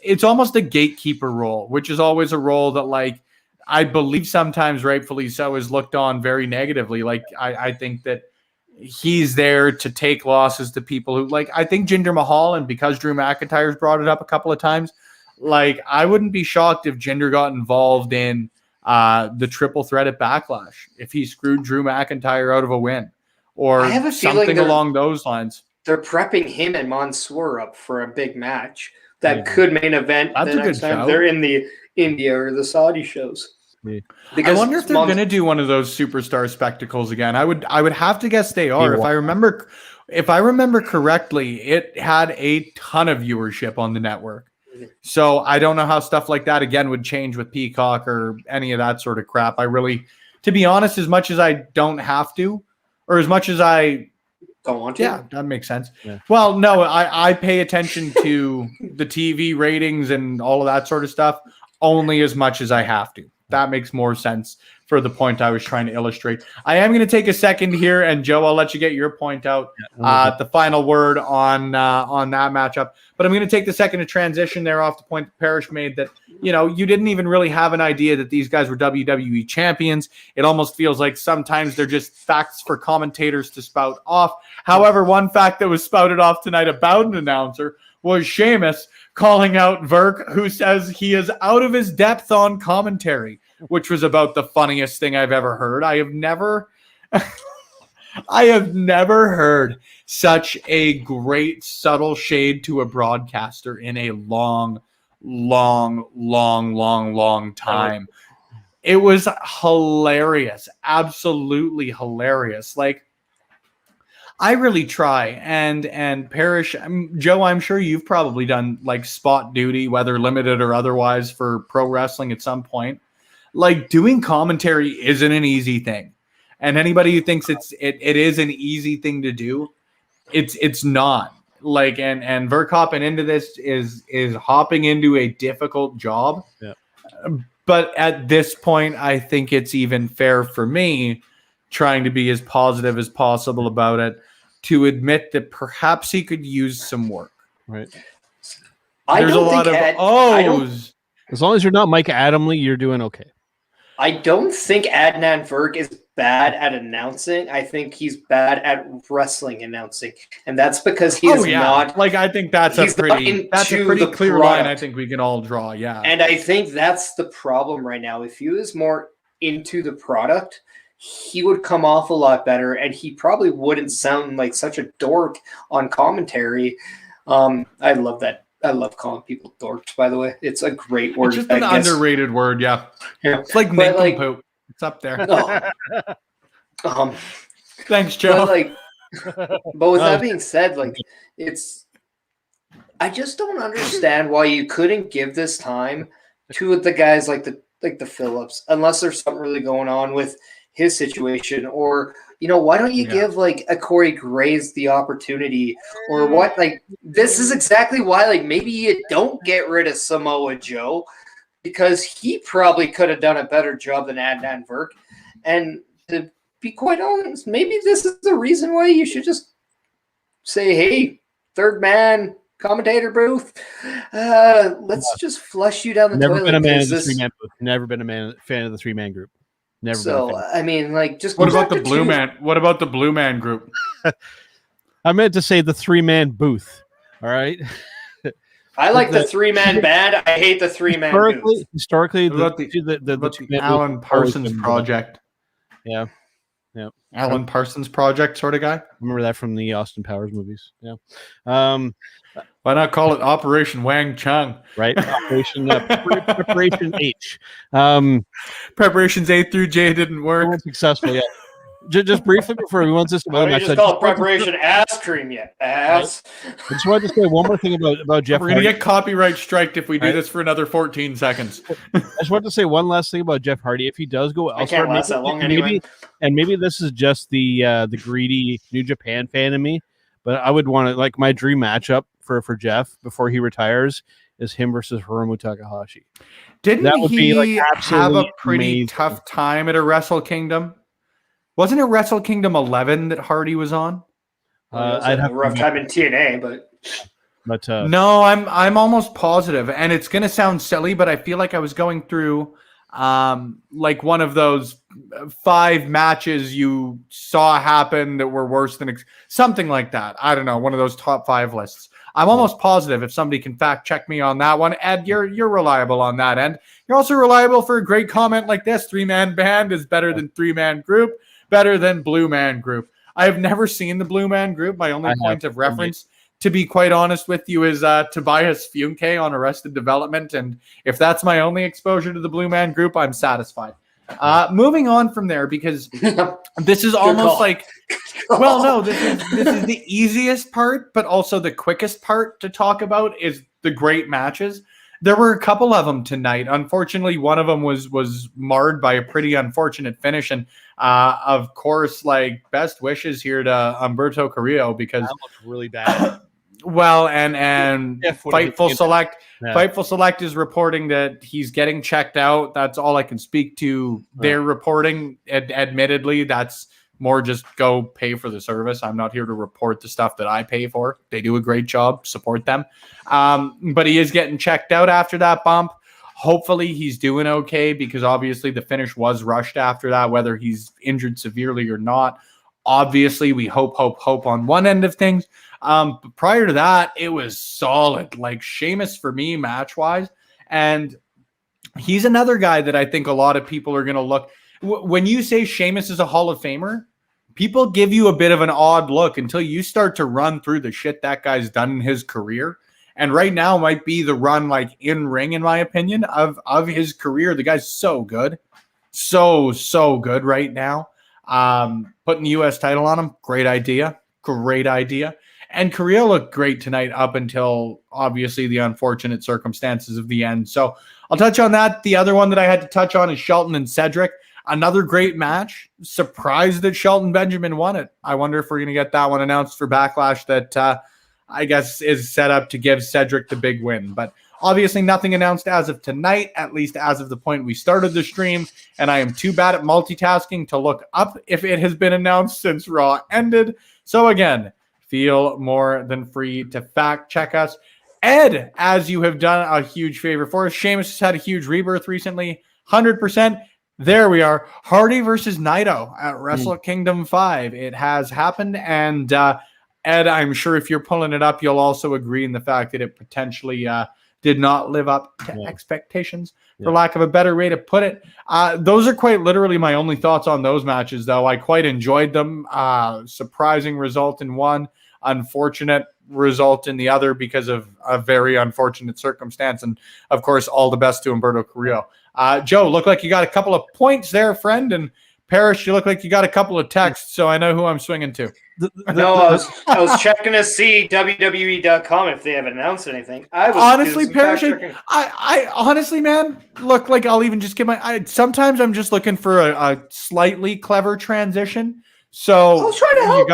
it's almost a gatekeeper role, which is always a role that like I believe sometimes rightfully so is looked on very negatively. Like I think that he's there to take losses to people who like, I think Jinder Mahal, and because Drew McIntyre's brought it up a couple of times, like I wouldn't be shocked if Jinder got involved in the triple threat at Backlash if he screwed Drew McIntyre out of a win or something along those lines. They're prepping him and Mansoor up for a big match that could main event the next time they're in the India or the Saudi shows. Yeah. I wonder if they're going to do one of those superstar spectacles again. I would have to guess they are. If I remember correctly, it had a ton of viewership on the network. So I don't know how stuff like that again would change with Peacock or any of that sort of crap. I really, to be honest, as much as I don't have to, or as much as I don't want to. Yeah, that makes sense. Yeah. Well, no, I pay attention to the TV ratings and all of that sort of stuff only as much as I have to. That makes more sense for the point I was trying to illustrate. I am going to take a second here, and Joe, I'll let you get your point out. The final word on that matchup. But I'm going to take the second to transition there off the point that Parrish made that, you know, you didn't even really have an idea that these guys were WWE champions. It almost feels like sometimes they're just facts for commentators to spout off. However, one fact that was spouted off tonight about an announcer was Sheamus calling out Verk, who says he is out of his depth on commentary, which was about the funniest thing I've ever heard. I have never heard such a great subtle shade to a broadcaster in a long time. It was hilarious, absolutely hilarious. Like, I really try, and Parrish, Joe, I'm sure you've probably done like spot duty, whether limited or otherwise, for pro wrestling at some point. Like, doing commentary isn't an easy thing, and anybody who thinks it is an easy thing to do, it's not. Like, and Verk hopping into this is hopping into a difficult job. Yeah. But at this point, I think it's even fair for me, trying to be as positive as possible about it, to admit that perhaps he could use some work. Right. There's a lot of O's. As long as you're not Mike Adamle, you're doing okay. I don't think Adnan Verk is bad at announcing. I think he's bad at wrestling announcing, and that's because he is not. Like, I think that's a pretty clear line. I think we can all draw. Yeah, and I think that's the problem right now. If he was more into the product, he would come off a lot better, and he probably wouldn't sound like such a dork on commentary. I love that. I love calling people dorks, by the way. It's a great word. It's just an underrated word, yeah. It's like nincompoop. It's up there. Thanks, Joe. But with that being said, like, I just don't understand why you couldn't give this time to the guys like the Phillips, unless there's something really going on with his situation, or why don't you give like a Corey Graves the opportunity, or what? Like, this is exactly why, like, maybe you don't get rid of Samoa Joe, because he probably could have done a better job than Adnan Verk. And to be quite honest, maybe this is the reason why you should just say, hey, third man commentator booth, let's just flush you down the toilet. Never been a man of the three-man booth. Never been a fan of the three-man group. Never. So I mean, like, just what about the blue man? What about the blue man group? I meant to say the three-man booth. All right. I like the three-man band. I hate the three-man booth. Historically, the Alan Parsons Project. Yeah. Alan Parsons Project sort of guy. Remember that from the Austin Powers movies. Yeah. Why not call it Operation Wang Chung? Right, Preparation H. Preparations A through J didn't work. Successful, yeah. Just briefly before we went to some other match, just call it Preparation Ass Cream yet, ass. Right? I just wanted to say one more thing about Jeff. We're gonna get copyright striked if we do this for another 14 seconds. I just wanted to say one last thing about Jeff Hardy. If he does go elsewhere, I can't last that long anyway. Maybe this is just the greedy New Japan fan in me, but I would want to, like, my dream matchup for Jeff before he retires is him versus Hiromu Takahashi. Didn't he have a pretty tough time at a Wrestle Kingdom? Wasn't it Wrestle Kingdom 11 that Hardy was on? I'd have a rough time in TNA, but no, I'm almost positive, and it's gonna sound silly, but I feel like I was going through like one of those 5 matches you saw happen that were worse than something like that. I don't know, one of those top 5 lists. I'm almost positive. If somebody can fact check me on that one, Ed, you're reliable on that end. You're also reliable for a great comment like this: 3-man band is better than 3-man group, better than Blue Man Group. I have never seen the Blue Man Group. My only point of reference, to be quite honest with you, is Tobias Funke on Arrested Development. And if that's my only exposure to the Blue Man Group, I'm satisfied. Moving on from there, because this is almost like, well, no, this is the easiest part, but also the quickest part to talk about is the great matches. There were a couple of them tonight. Unfortunately, one of them was marred by a pretty unfortunate finish. And of course, like, best wishes here to Humberto Carrillo, because that looked really bad. Well, and Fightful Select. Yeah. Fightful Select is reporting that he's getting checked out. That's all I can speak to. Their reporting, admittedly, that's more just go pay for the service. I'm not here to report the stuff that I pay for. They do a great job. Support them. But he is getting checked out after that bump. Hopefully he's doing okay, because obviously the finish was rushed after that, whether he's injured severely or not. Obviously, we hope on one end of things. But prior to that, it was solid. Like, Sheamus for me, match-wise. And he's another guy that I think a lot of people are going to look. When you say Sheamus is a Hall of Famer, people give you a bit of an odd look until you start to run through the shit that guy's done in his career. And right now might be the run, like, in ring, in my opinion, of his career. The guy's so good. So good right now. Putting the U.S. title on him, great idea. And Carrillo looked great tonight up until, obviously, the unfortunate circumstances of the end. So I'll touch on that. The other one that I had to touch on is Shelton and Cedric. Another great match. Surprised that Shelton Benjamin won it. I wonder if we're going to get that one announced for Backlash, that I guess is set up to give Cedric the big win. But obviously nothing announced as of tonight, at least as of the point we started the stream. And I am too bad at multitasking to look up if it has been announced since Raw ended. So again, feel more than free to fact check us. Ed, as you have done a huge favor for us, Sheamus has had a huge rebirth recently. 100%. There we are. Hardy versus Naito at Wrestle Kingdom 5. It has happened. And Ed, I'm sure if you're pulling it up, you'll also agree in the fact that it potentially did not live up to expectations, for lack of a better way to put it. Those are quite literally my only thoughts on those matches, though. I quite enjoyed them. Surprising result in one, unfortunate result in the other because of a very unfortunate circumstance. And, of course, all the best to Humberto Carrillo. Joe, look like you got a couple of points there, friend. And Parrish, you look like you got a couple of texts, so I know who I'm swinging to. No, I was checking to see WWE.com if they haven't announced anything. Honestly, Parrish, I honestly, man, look, like, I'll even just get sometimes I'm just looking for a slightly clever transition. So I was trying to help.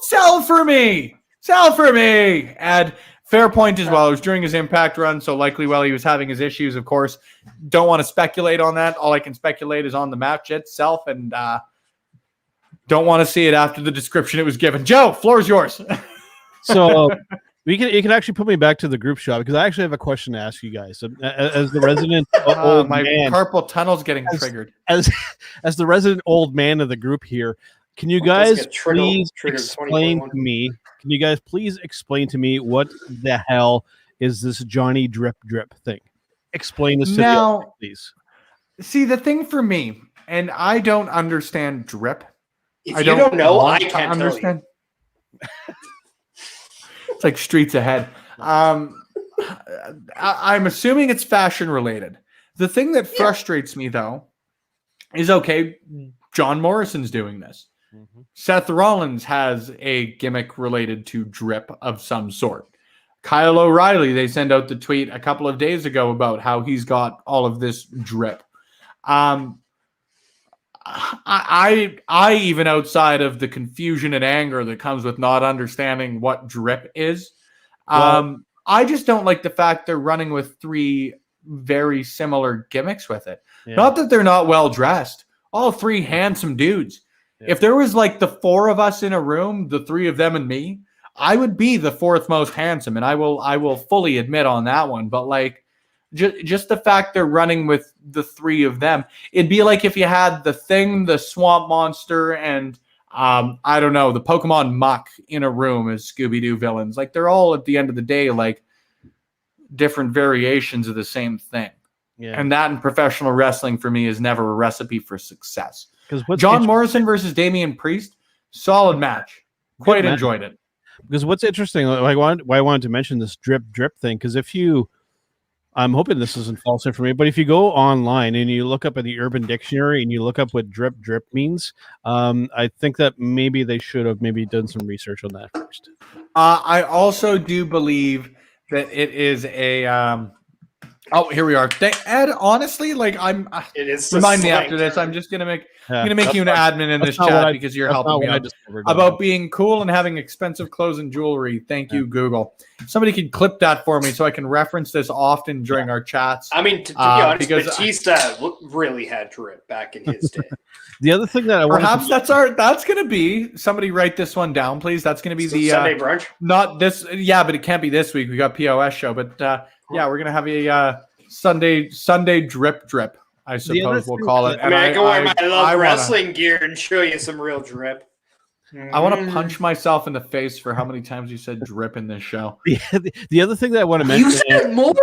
Sell for me. Ed. Fair point as well. It was during his Impact run, so likely while he was having his issues, of course. Don't want to speculate on that. All I can speculate is on the match itself, and don't want to see it after the description it was given. Joe, floor is yours. So you can actually put me back to the group shot, because I actually have a question to ask you guys. As the resident old my man, carpal tunnel's getting triggered. As the resident old man of the group here, can you guys please explain to me? Can you guys please explain to me what the hell is this Johnny Drip thing? Explain this to me, please. See, the thing for me, and I don't understand drip. If you don't know, I can't understand. It's like streets ahead. I'm assuming it's fashion related. The thing that frustrates me though is okay. John Morrison's doing this. Mm-hmm. Seth Rollins has a gimmick related to drip of some sort. Kyle O'Reilly, they sent out the tweet a couple of days ago about how he's got all of this drip. I even outside of the confusion and anger that comes with not understanding what drip is, I just don't like the fact they're running with 3 very similar gimmicks with it. Yeah. Not that they're not well dressed. All 3 handsome dudes. Yeah. If there was like the 4 of us in a room, the 3 of them and me, I would be the 4th most handsome, and I will fully admit on that one. But like, just the fact they're running with the 3 of them, it'd be like if you had the Thing, the Swamp Monster, and I don't know, the Pokemon Muck in a room as Scooby-Doo villains. Like, they're all at the end of the day like different variations of the same thing. Yeah. And that in professional wrestling for me is never a recipe for success. John Morrison versus Damian Priest, solid match. Quite enjoyed it. Because what's interesting, why I wanted to mention this drip thing, because I'm hoping this isn't false information, but if you go online and you look up in the Urban Dictionary and you look up what drip means, I think that maybe they should have maybe done some research on that first. I also do believe that it is a oh, here we are. Ed, honestly, like it is remind me after this. I'm just gonna make you an admin in this chat because you're helping me out about being cool and having expensive clothes and jewelry. Thank you, Google. Somebody can clip that for me so I can reference this often during our chats. I mean, to be honest, Batista really had drip back in his day. The other thing that that's gonna be, somebody write this one down, please. That's gonna be the Sunday brunch. Not this, but it can't be this week. We got POS show, but yeah, we're gonna have a Sunday drip. I suppose we'll call it. I mean, I can wear my Love Wrestling gear and show you some real drip. I want to punch myself in the face for how many times you said drip in this show. The other thing that I want to mention. You said more.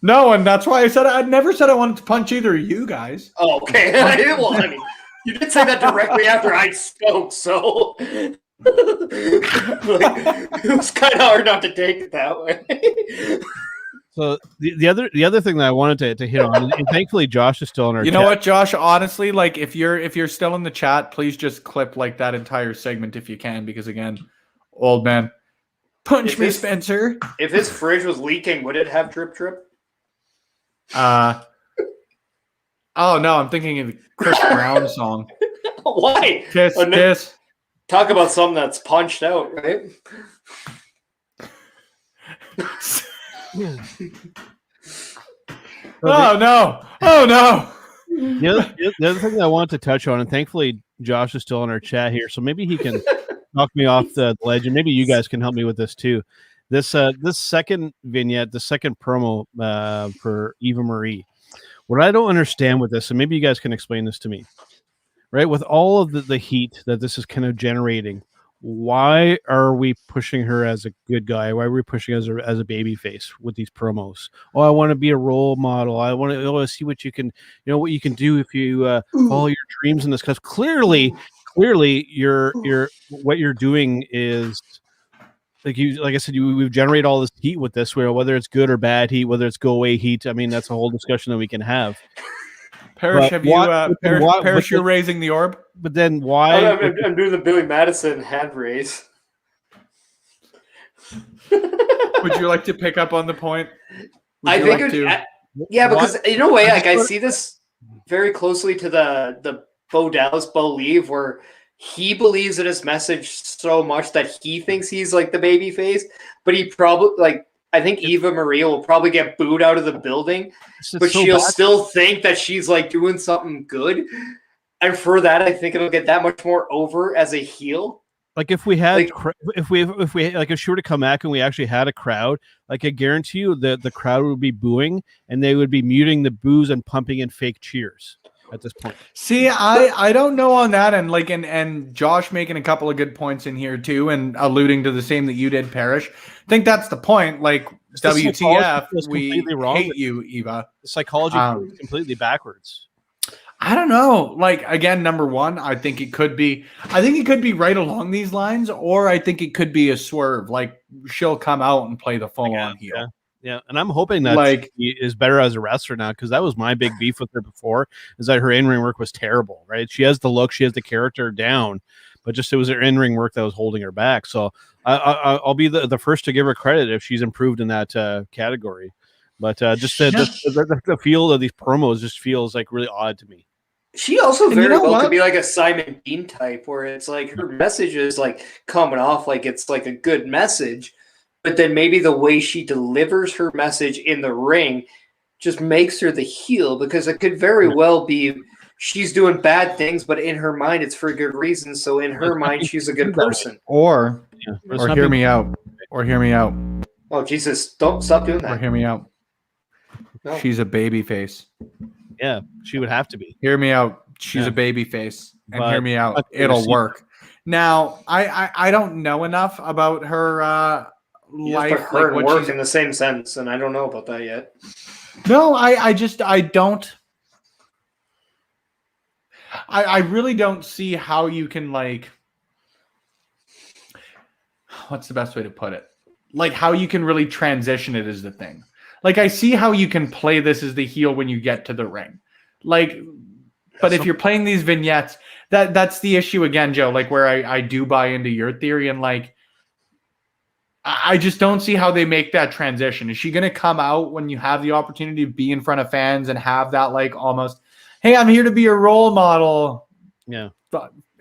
No, and that's why I never said I wanted to punch either of you guys. Oh, okay. Well, I mean, you did say that directly after I spoke, so it was kind of hard not to take it that way. So the other thing that I wanted to hit on, and thankfully Josh is still in our chat. You know what, Josh? Honestly, like if you're still in the chat, please just clip like that entire segment if you can, because again, old man, punch me, Spencer. If his fridge was leaking, would it have drip? Oh no, I'm thinking of the Chris Brown song. Why? Kiss. Talk about something that's punched out, right? Oh no! The other thing that I wanted to touch on, and thankfully Josh is still in our chat here, so maybe he can knock me off the ledge, and maybe you guys can help me with this too. This second vignette, the second promo for Eva Marie. What I don't understand with this, and maybe you guys can explain this to me, right? With all of the heat that this is kind of generating, why are we pushing her as a good guy? Why are we pushing her as a baby face with these promos? Oh, I want to be a role model. I want to see what you can, what you can do if you follow your dreams in this. Because clearly, you're what you're doing is like I said, we've generated all this heat with this. Whether it's good or bad heat, whether it's go away heat. I mean, that's a whole discussion that we can have. Parrish, you're raising the orb. But then why? I'm doing the Billy Madison hand raise. Would you like to pick up on the point? Because in a way, like I see this very closely to the Bo Dallas believe, where he believes in his message so much that he thinks he's like the baby face, but he probably I think Eva Marie will probably get booed out of the building, but she'll still think that she's like doing something good. And for that, I think it'll get that much more over as a heel. Like if we had, if she were to come back and we actually had a crowd, like I guarantee you that the crowd would be booing and they would be muting the boos and pumping in fake cheers at this point. See, I don't know on that, and Josh making a couple of good points in here too, and alluding to the same that you did, Parrish. I think that's the point. Like WTF, we hate you, Eva. The psychology is completely backwards. I don't know. Like again, number one, I think it could be right along these lines, or I think it could be a swerve. Like she'll come out and play the full on heel. Yeah, and I'm hoping that Like she is better as a wrestler now, because that was my big beef with her before, is that her in-ring work was terrible, right? She has the look, she has the character down, but just it was her in-ring work that was holding her back. So I'll be the first to give her credit if she's improved in that category. But just the feel of these promos just feels like really odd to me. She also very well could be like a Simon Dean type, where it's like her message is like coming off like it's like a good message, but then maybe the way she delivers her message in the ring just makes her the heel, because it could very well be she's doing bad things, but in her mind it's for good reasons. So in her mind she's a good person. Or hear me out. Oh Jesus! Don't stop doing that. Or hear me out. No. She's a baby face. Yeah, she would have to be. Hear me out. She's a baby face. And hear me out. It'll work. Now, I don't know enough about her life. Her and work in the same sense, and I don't know about that yet. No, I don't. I really don't see how you can, like, what's the best way to put it? Like, how you can really transition it is the thing. Like, I see how you can play this as the heel when you get to the ring. Like, but if you're playing these vignettes, that's the issue again, Joe, like where I do buy into your theory, and like, I just don't see how they make that transition. Is she going to come out when you have the opportunity to be in front of fans and have that, like, almost, hey, I'm here to be a role model. Yeah.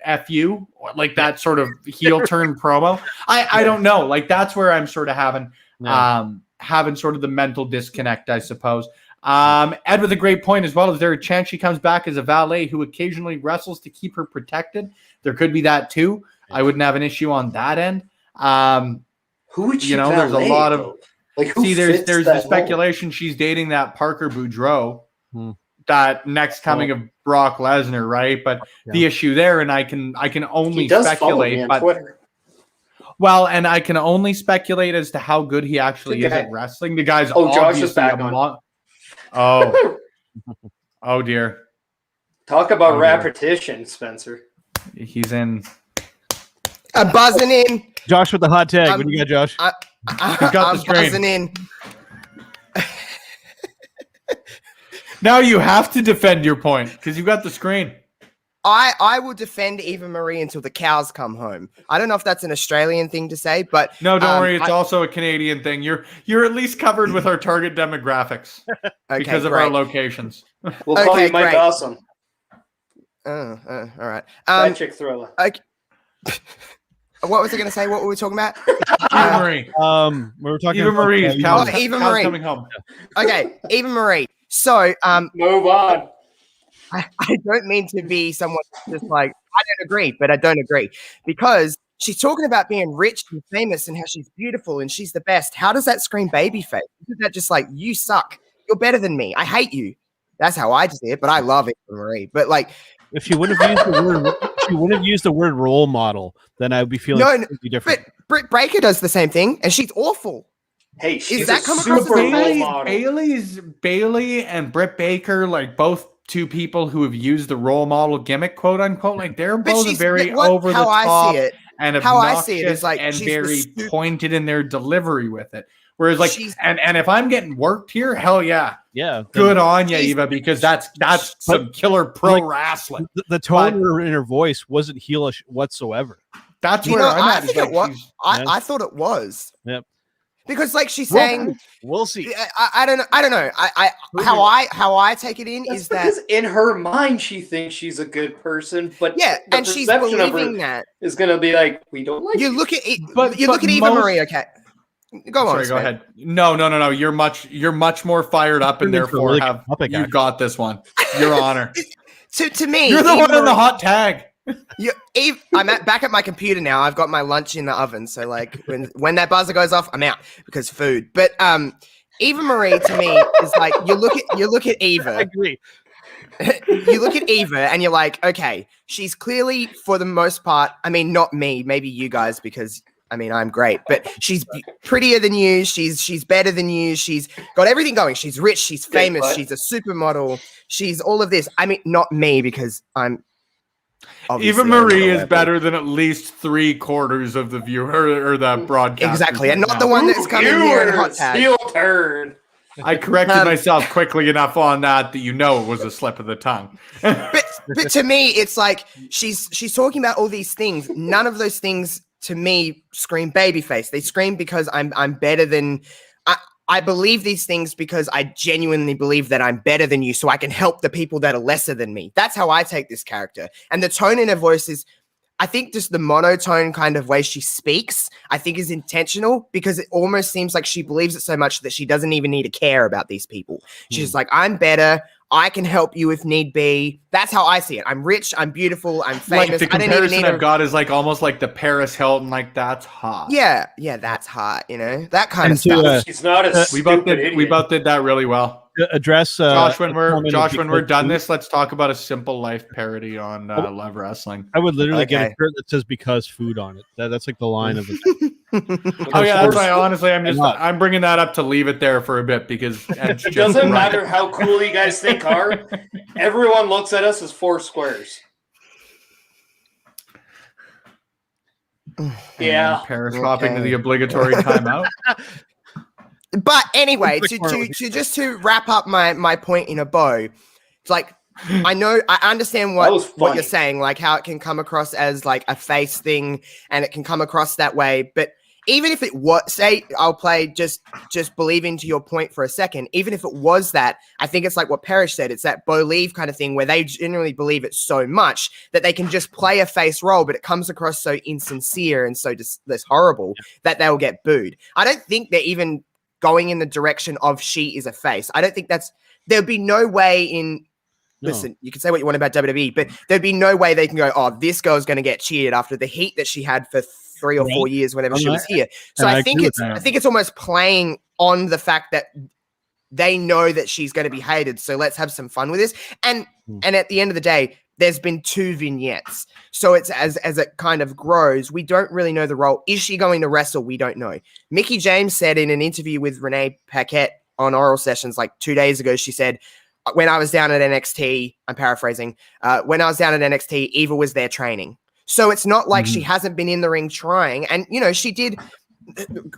F you, like that sort of heel turn promo. I don't know. Like, that's where I'm sort of having sort of the mental disconnect, I suppose. Ed with a great point as well. Is there a chance she comes back as a valet who occasionally wrestles to keep her protected? There could be that too. I wouldn't have an issue on that end. Who would she valet, there's a lot of like. There's the speculation she's dating that Parker Boudreaux, that next coming of Brock Lesnar, right? But the issue there, and I can only speculate, but Twitter. Well, and I can only speculate as to how good he actually is at wrestling. The guy's Josh is back on. Oh dear. Talk about repetition, Spencer. He's in. I'm buzzing in. Josh with the hot tag. What do you got, Josh? I'm buzzing in. Now you have to defend your point because you've got the screen. I will defend Eva Marie until the cows come home. I don't know if that's an Australian thing to say, but no, don't worry. It's also a Canadian thing. You're at least covered with our target demographics because of our locations. We'll call you Mike Awesome. All right. That chick thriller. Okay. What was I going to say? What were we talking about? Eva Marie. We were talking Eva Marie. Eva Marie coming home. Okay, Eva Marie. So, move on. I don't mean to be someone just like, I don't agree, but I don't agree. Because she's talking about being rich and famous and how she's beautiful and she's the best. How does that scream babyface? Isn't that just like, you suck? You're better than me. I hate you. That's how I see it, but I love Eva Marie. But like, if she wouldn't have used the word role model, then I would be feeling completely different. But Britt Baker does the same thing, and she's awful. Hey, she's is that coming across super role model? Bailey and Britt Baker, like both two people who have used the role model gimmick, quote unquote, like they're both very over the top and obnoxious and very pointed in their delivery with it. Whereas, like, and if I'm getting worked here, hell yeah, good on you, Eva, because that's some killer pro wrestling. The tone in her voice wasn't heelish whatsoever. That's where I'm at. I think it was. I thought it was. Yep. Because like she's saying, we'll see. I don't know. How I take it in is that because in her mind she thinks she's a good person, but and she's believing that is going to be like, we don't like you. Look at it, but you look at Eva Marie. Okay, go on. Go ahead. No. You're much more fired up, and therefore you've got this one. Your honor. To me, you're the one in the hot tag. I'm back at my computer now. I've got my lunch in the oven, so like when that buzzer goes off, I'm out because food. But Eva Marie to me is like you look at Eva. I agree. You look at Eva and you're like, okay, she's clearly for the most part. I mean, not me, maybe you guys, because I mean, I'm great, but she's prettier than you. She's better than you. She's got everything going. She's rich. She's famous. She's a supermodel. She's all of this. I mean, not me, because I'm Eva Marie is better than at least 3/4 of the viewer or the broadcast. Exactly, and not the one that's coming here and hot tag. Heel turn. I corrected myself quickly enough on that it was a slip of the tongue. but to me, it's like she's talking about all these things. None of those things to me scream babyface. They scream because I'm better than. I believe these things because I genuinely believe that I'm better than you, so I can help the people that are lesser than me. That's how I take this character. And the tone in her voice is, I think just the monotone kind of way she speaks, I think is intentional, because it almost seems like she believes it so much that she doesn't even need to care about these people. She's like, I'm better. I can help you if need be. That's how I see it. I'm rich. I'm beautiful. I'm famous. Like the comparison I've got is like almost like the Paris Hilton. Like, that's hot. Yeah, that's hot. That kind of stuff. She's not a we both did that really well. Address Josh, when we're done this, let's talk about a simple life parody on Love Wrestling. I would literally get a shirt that says "because food" on it. That's like the line of it. Oh yeah, that's why. Honestly, I'm bringing that up to leave it there for a bit, because it doesn't matter how cool you guys think are. Everyone looks at us as 4 squares. Yeah, Paris hopping to the obligatory timeout. But anyway, to wrap up my point in a bow, it's like, I understand what you're saying, like how it can come across as like a face thing, and it can come across that way. But even if it was, say, I'll play just believe into your point for a second. Even if it was that, I think it's like what Parrish said. It's that believe kind of thing where they genuinely believe it so much that they can just play a face role, but it comes across so insincere and so just this horrible that they'll get booed. I don't think they're even going in the direction of she is a face. I don't think there'd be no way in. Listen, you can say what you want about WWE, but there'd be no way they can go, oh, this girl's going to get cheered after the heat that she had for 3 or 4 years whenever she was here. So I think it's almost playing on the fact that they know that she's going to be hated. So let's have some fun with this. And at the end of the day, there's been 2 vignettes. So it's as it kind of grows, we don't really know the role. Is she going to wrestle? We don't know. Mickey James said in an interview with Renee Paquette on Oral Sessions like 2 days ago, she said, when I was down at NXT, I'm paraphrasing, when I was down at NXT, Eva was there training. So it's not like she hasn't been in the ring trying. And, she did,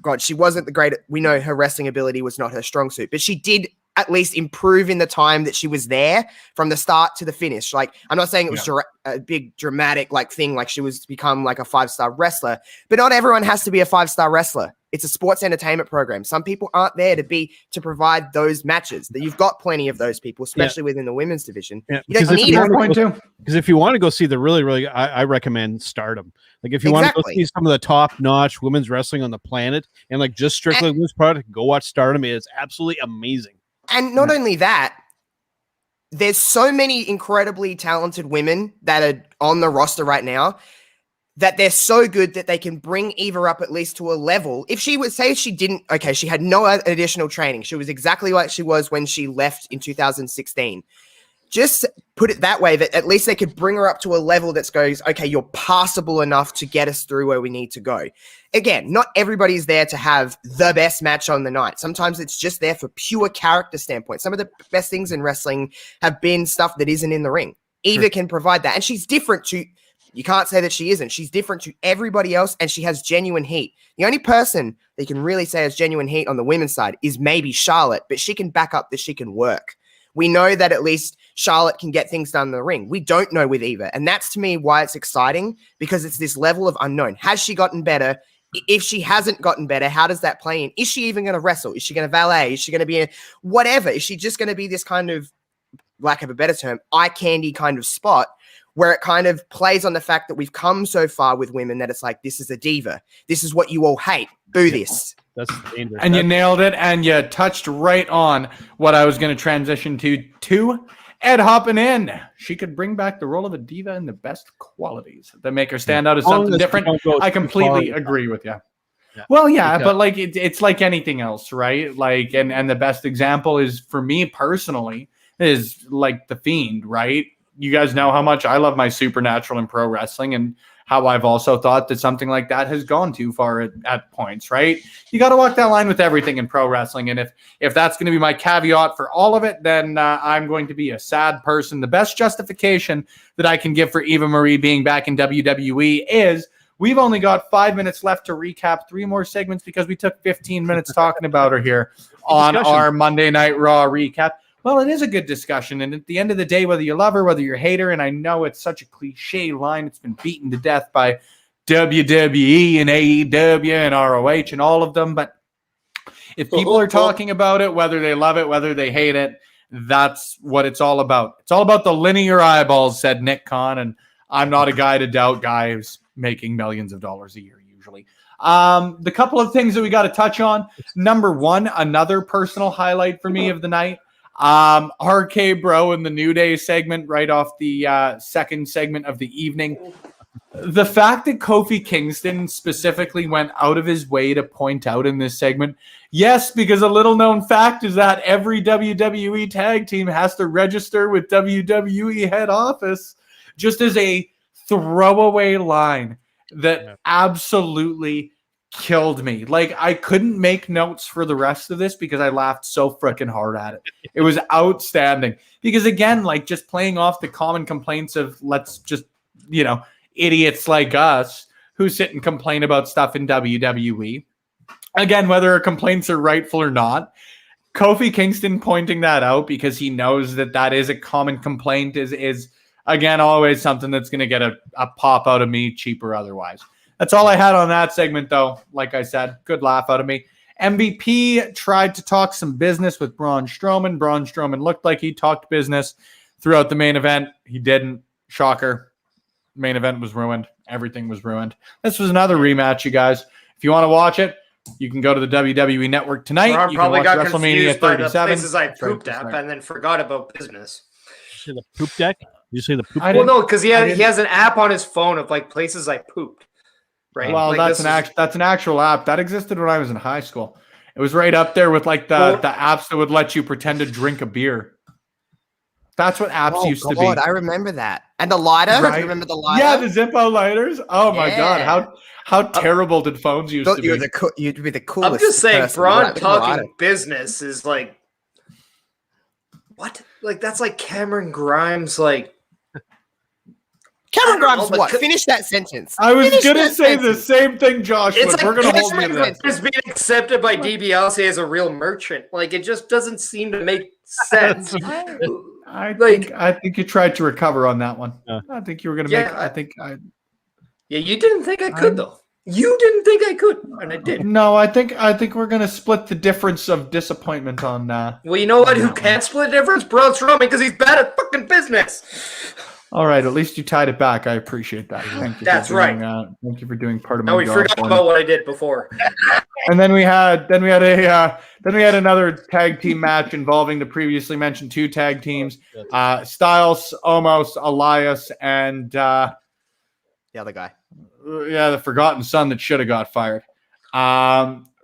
God, she wasn't the great, we know her wrestling ability was not her strong suit, but she did at least improve in the time that she was there from the start to the finish. Like, I'm not saying it was a big dramatic thing, like she was become like a 5-star wrestler, but not everyone has to be a 5-star wrestler. It's a sports entertainment program. Some people aren't there to provide those matches. That you've got plenty of those people, especially within the women's division. Yeah. You don't need everyone. Because if you want to go see the really, I recommend Stardom. Like if you want to go see some of the top-notch women's wrestling on the planet and like just strictly women's product, go watch Stardom. It is absolutely amazing. And not only that, there's so many incredibly talented women that are on the roster right now that they're so good that they can bring Eva up at least to a level. If she would say she had no additional training. She was exactly like she was when she left in 2016. Just put it that way, that at least they could bring her up to a level that goes, okay, you're passable enough to get us through where we need to go. Again, not everybody's there to have the best match on the night. Sometimes it's just there for pure character standpoint. Some of the best things in wrestling have been stuff that isn't in the ring. Eva can provide that. And she's different to, you can't say that she isn't. She's different to everybody else, and she has genuine heat. The only person that you can really say has genuine heat on the women's side is maybe Charlotte, but she can back up that she can work. We know that at least Charlotte can get things done in the ring. We don't know with Eva. And that's to me why it's exciting, because it's this level of unknown. Has she gotten better? If she hasn't gotten better, how does that play in? Is she even going to wrestle? Is she going to valet? Is she going to be a whatever? Is she just going to be this kind of, lack of a better term, eye candy kind of spot where it kind of plays on the fact that we've come so far with women that it's like, this is a diva. This is what you all hate. Boo this. That's dangerous. And you nailed it, and you touched right on what I was going to transition to Ed hopping in. She could bring back the role of a diva in the best qualities that make her stand out as something different. I completely agree with you. Yeah. Well, yeah, but like it's like anything else, right? Like, and the best example is for me personally is like The Fiend, right? you guys know how much I love my supernatural in pro wrestling, and how I've also thought that something like that has gone too far at points, right? You got to walk that line with everything in pro wrestling. And if that's going to be my caveat for all of it, then I'm going to be a sad person. The best justification that I can give for Eva Marie being back in WWE is we've only got 5 minutes left to recap 3 more segments because we took 15 minutes talking about her here on our Monday Night Raw recap. Well, it is a good discussion. And at the end of the day, whether you love her, whether you hate her, and I know it's such a cliche line, it's been beaten to death by WWE and AEW and ROH and all of them. But if people are talking about it, whether they love it, whether they hate it, that's what it's all about. It's all about the linear eyeballs, said Nick Khan. And I'm not a guy to doubt guys making millions of dollars a year usually. The couple of things that we got to touch on. Number one, another personal highlight for me of the night. RK Bro in the New Day segment right off the second segment of the evening. The fact that Kofi Kingston specifically went out of his way to point out in this segment, yes, because a little known fact is that every WWE tag team has to register with WWE head office, just as a throwaway line that absolutely killed me. Like, I couldn't make notes for the rest of this because I laughed so freaking hard at it. It was outstanding because, again, like, just playing off the common complaints of, let's just, idiots like us who sit and complain about stuff in WWE. Again, whether our complaints are rightful or not, Kofi Kingston pointing that out because he knows that is a common complaint is again, always something that's going to get a pop out of me, cheap or otherwise. That's all I had on that segment, though. Like I said, good laugh out of me. MVP tried to talk some business with Braun Strowman. Braun Strowman looked like he talked business throughout the main event. He didn't. Shocker. Main event was ruined. Everything was ruined. This was another rematch, you guys. If you want to watch it, you can go to the WWE Network tonight. Ron you probably can watch got WrestleMania confused by 37. the Places I Pooped app and then forgot about business. You say the poop deck? You say the poop Well, no, because he has an app on his phone of like places I pooped. Right. Well, like that's an actual app that existed when I was in high school. It was right up there with like the apps that would let you pretend to drink a beer. That's what apps used to be. I remember that. And the lighter. Right? You remember the lighter? Yeah, the Zippo lighters. Oh my god, how terrible did phones used to be? You'd be the coolest. I'm just saying, Braun talking lighter. business is like what? Like that's like Cameron Grimes, like. Cameron Grimes, what? Finish that sentence. I was going to say the same thing, Josh, it's but like we're going to hold you to that. It's being accepted by DiBiase as a real merchant. Like, it just doesn't seem to make sense. I think you tried to recover on that one. I think you were going to make. Yeah, you didn't think I could, though. You didn't think I could, and I did. No, I think we're going to split the difference of disappointment on. Well, you know what? Who can't split the difference? Braun Strowman, because he's bad at fucking business. All right, at least you tied it back. I appreciate that. Thank you. That's right. Thank you for doing part of my job. No, we forgot about what I did before. And then we had another tag team match involving the previously mentioned 2 tag teams, Styles, Omos, Elias, and the other guy. The forgotten son that should have got fired.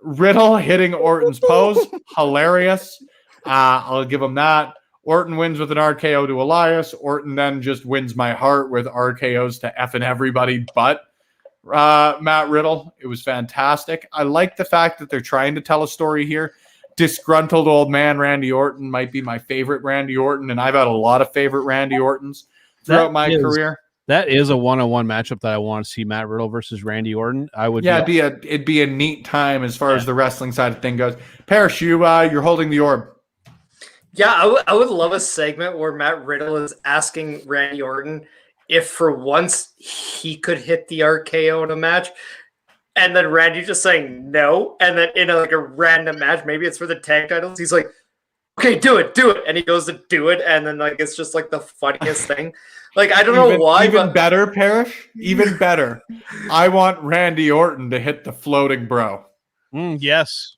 Riddle hitting Orton's pose, hilarious. I'll give him that. Orton wins with an RKO to Elias. Orton then just wins my heart with RKOs to effing everybody but Matt Riddle. It was fantastic. I like the fact that they're trying to tell a story here. Disgruntled old man Randy Orton might be my favorite Randy Orton, and I've had a lot of favorite Randy Ortons throughout my career. That is a one-on-one matchup that I want to see, Matt Riddle versus Randy Orton. It'd be a neat time as far as the wrestling side of thing goes. Parrish, you're holding the orb. Yeah, I would love a segment where Matt Riddle is asking Randy Orton if for once he could hit the RKO in a match, and then Randy just saying no, and then in a random match, maybe it's for the tag titles, he's like, okay, do it, and he goes to do it, and then it's just the funniest thing. Like, I don't know why. Even better, Parrish. Even better. I want Randy Orton to hit the floating bro. Yes.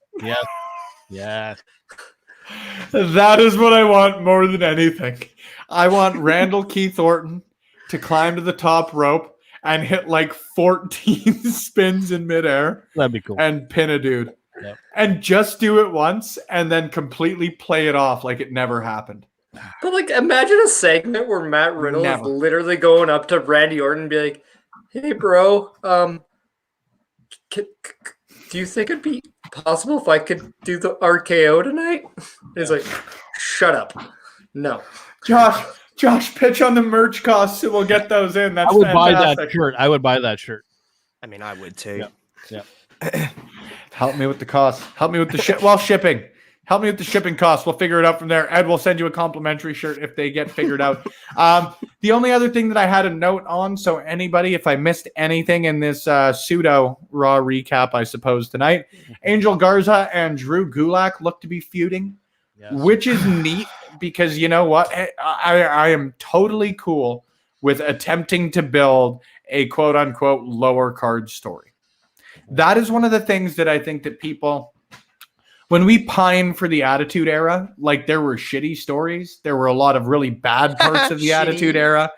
That is what I want more than anything. I want Randall Keith Orton to climb to the top rope and hit 14 spins in midair. That'd be cool. And pin a dude. Yep. And just do it once and then completely play it off like it never happened. But like, imagine a segment where Matt Riddle is literally going up to Randy Orton and be like, "Hey, bro, do you think it'd be possible if I could do the RKO tonight?" And he's like, "Shut up, no." Josh, pitch on the merch costs, and we'll get those in. That's I would fantastic. buy that shirt. I would buy that shirt. I mean, I would too. Yeah. Help me with the cost. Help me with the shipping. Help me with the shipping costs. We'll figure it out from there. Ed will send you a complimentary shirt if they get figured out. The only other thing that I had a note on, so anybody, if I missed anything in this pseudo Raw recap, I suppose, tonight, Angel Garza and Drew Gulak look to be feuding, which is neat because you know what? I am totally cool with attempting to build a quote-unquote lower card story. That is one of the things that I think that people... When we pine for the Attitude Era, like there were shitty stories. There were a lot of really bad parts of the Attitude Era.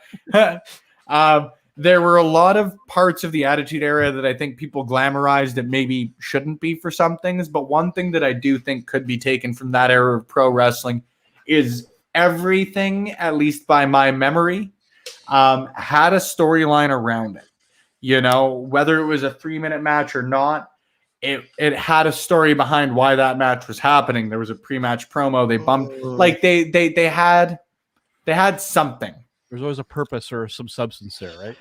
There were a lot of parts of the Attitude Era that I think people glamorized that maybe shouldn't be for some things. But one thing that I do think could be taken from that era of pro wrestling is everything, at least by my memory, had a storyline around it. You know, whether it was a 3-minute match or not, it had a story behind why that match was happening. There was a pre-match promo. They bumped like they had something. There's always a purpose or some substance there, right?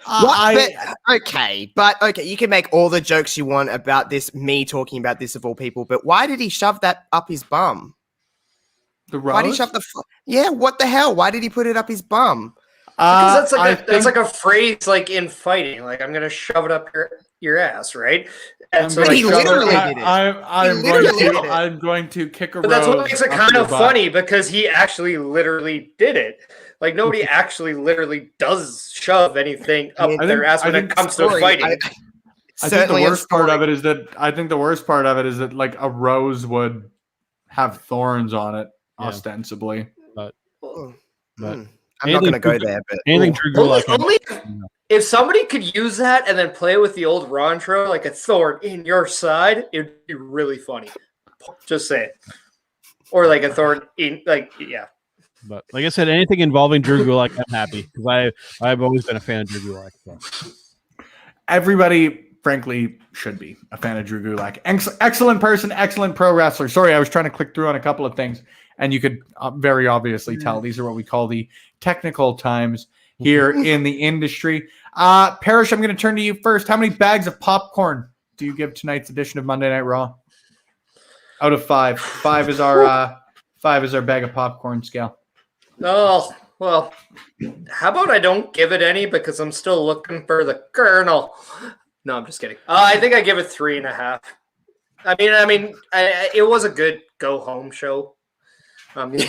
Okay, you can make all the jokes you want about this, me talking about this of all people, but why did he shove that up his bum? The rose? Why did he shove what the hell? Why did he put it up his bum? Because that's like a phrase like in fighting, like I'm gonna shove it up your ass, right? And so he literally did it. I'm going to kick a rose. But that's what makes it kind of funny because he actually literally did it. Like nobody actually literally does shove anything up their ass when it comes to fighting. I think the worst part of it is that like a rose would have thorns on it, ostensibly. But I'm not going to go there, but anything only if somebody could use that and then play with the old Raw intro, like a thorn in your side, it'd be really funny. Just say it. Or like a thorn in, like, yeah. But like I said, anything involving Drew Gulak, I'm happy because I've always been a fan of Drew Gulak. So. Everybody, frankly, should be a fan of Drew Gulak. Excellent person, excellent pro wrestler. Sorry, I was trying to click through on a couple of things, and you could very obviously tell these are what we call the technical times here in the industry. Parrish, I'm going to turn to you first. How many bags of popcorn do you give tonight's edition of Monday Night Raw? Out of 5. 5 is our bag of popcorn scale. Oh, well, how about I don't give it any because I'm still looking for the kernel. No, I'm just kidding. I think I give it 3.5. I mean, it was a good go home show. I mean,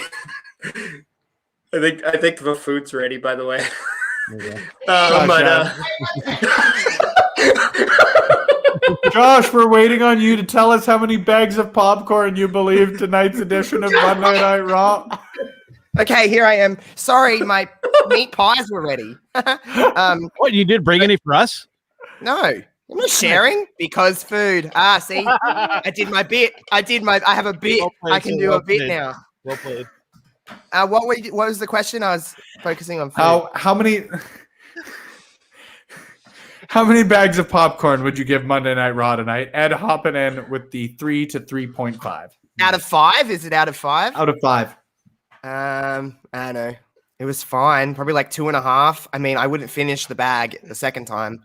I think the food's ready, by the way. Josh, we're waiting on you to tell us how many bags of popcorn you believe tonight's edition of Monday Night Raw. Okay, here I am. Sorry, my meat pies were ready. What, you did bring any for us? No, I'm not sharing because food. See, I did my bit. I have a bit. I can do a bit now. Well played. What was the question? I was focusing on food. How many bags of popcorn would you give Monday Night Raw tonight? Ed hopping in with the 3 to 3.5. Out of 5? Is it out of 5? Out of 5. I don't know. It was fine. Probably like 2.5. I mean, I wouldn't finish the bag the second time.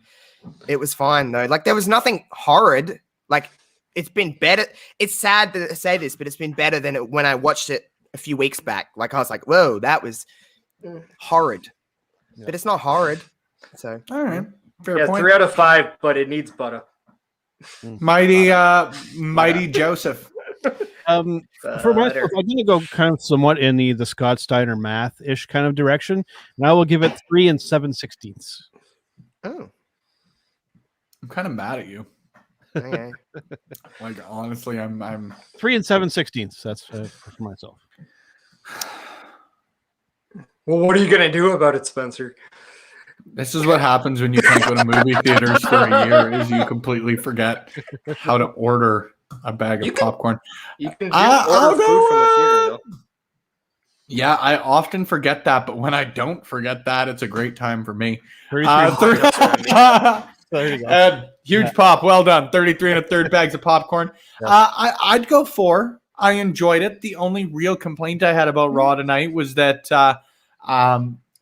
It was fine though. Like there was nothing horrid. Like it's been better. It's sad to say this, but it's been better than when I watched it a few weeks back. Like I was like, whoa, that was horrid. Yeah. But it's not horrid. So all right. Fair point. 3 out of 5, but it needs butter. Mighty Joseph. For myself, I'm going to go kind of somewhat in the Scott Steiner math-ish kind of direction, and I will give it 3 7/16. Oh, I'm kind of mad at you. Okay. Like honestly, I'm 3 7/16. That's for myself. Well, what are you going to do about it, Spencer? This is what happens when you can't go to movie theaters for a year, is you completely forget how to order a bag of popcorn. You can order food from the theater, though. Yeah, I often forget that, but when I don't forget that, it's a great time for me. 33. There you go. Huge pop. Well done. 33 and a third bags of popcorn. Yeah. I'd go 4. I enjoyed it. The only real complaint I had about Raw tonight was that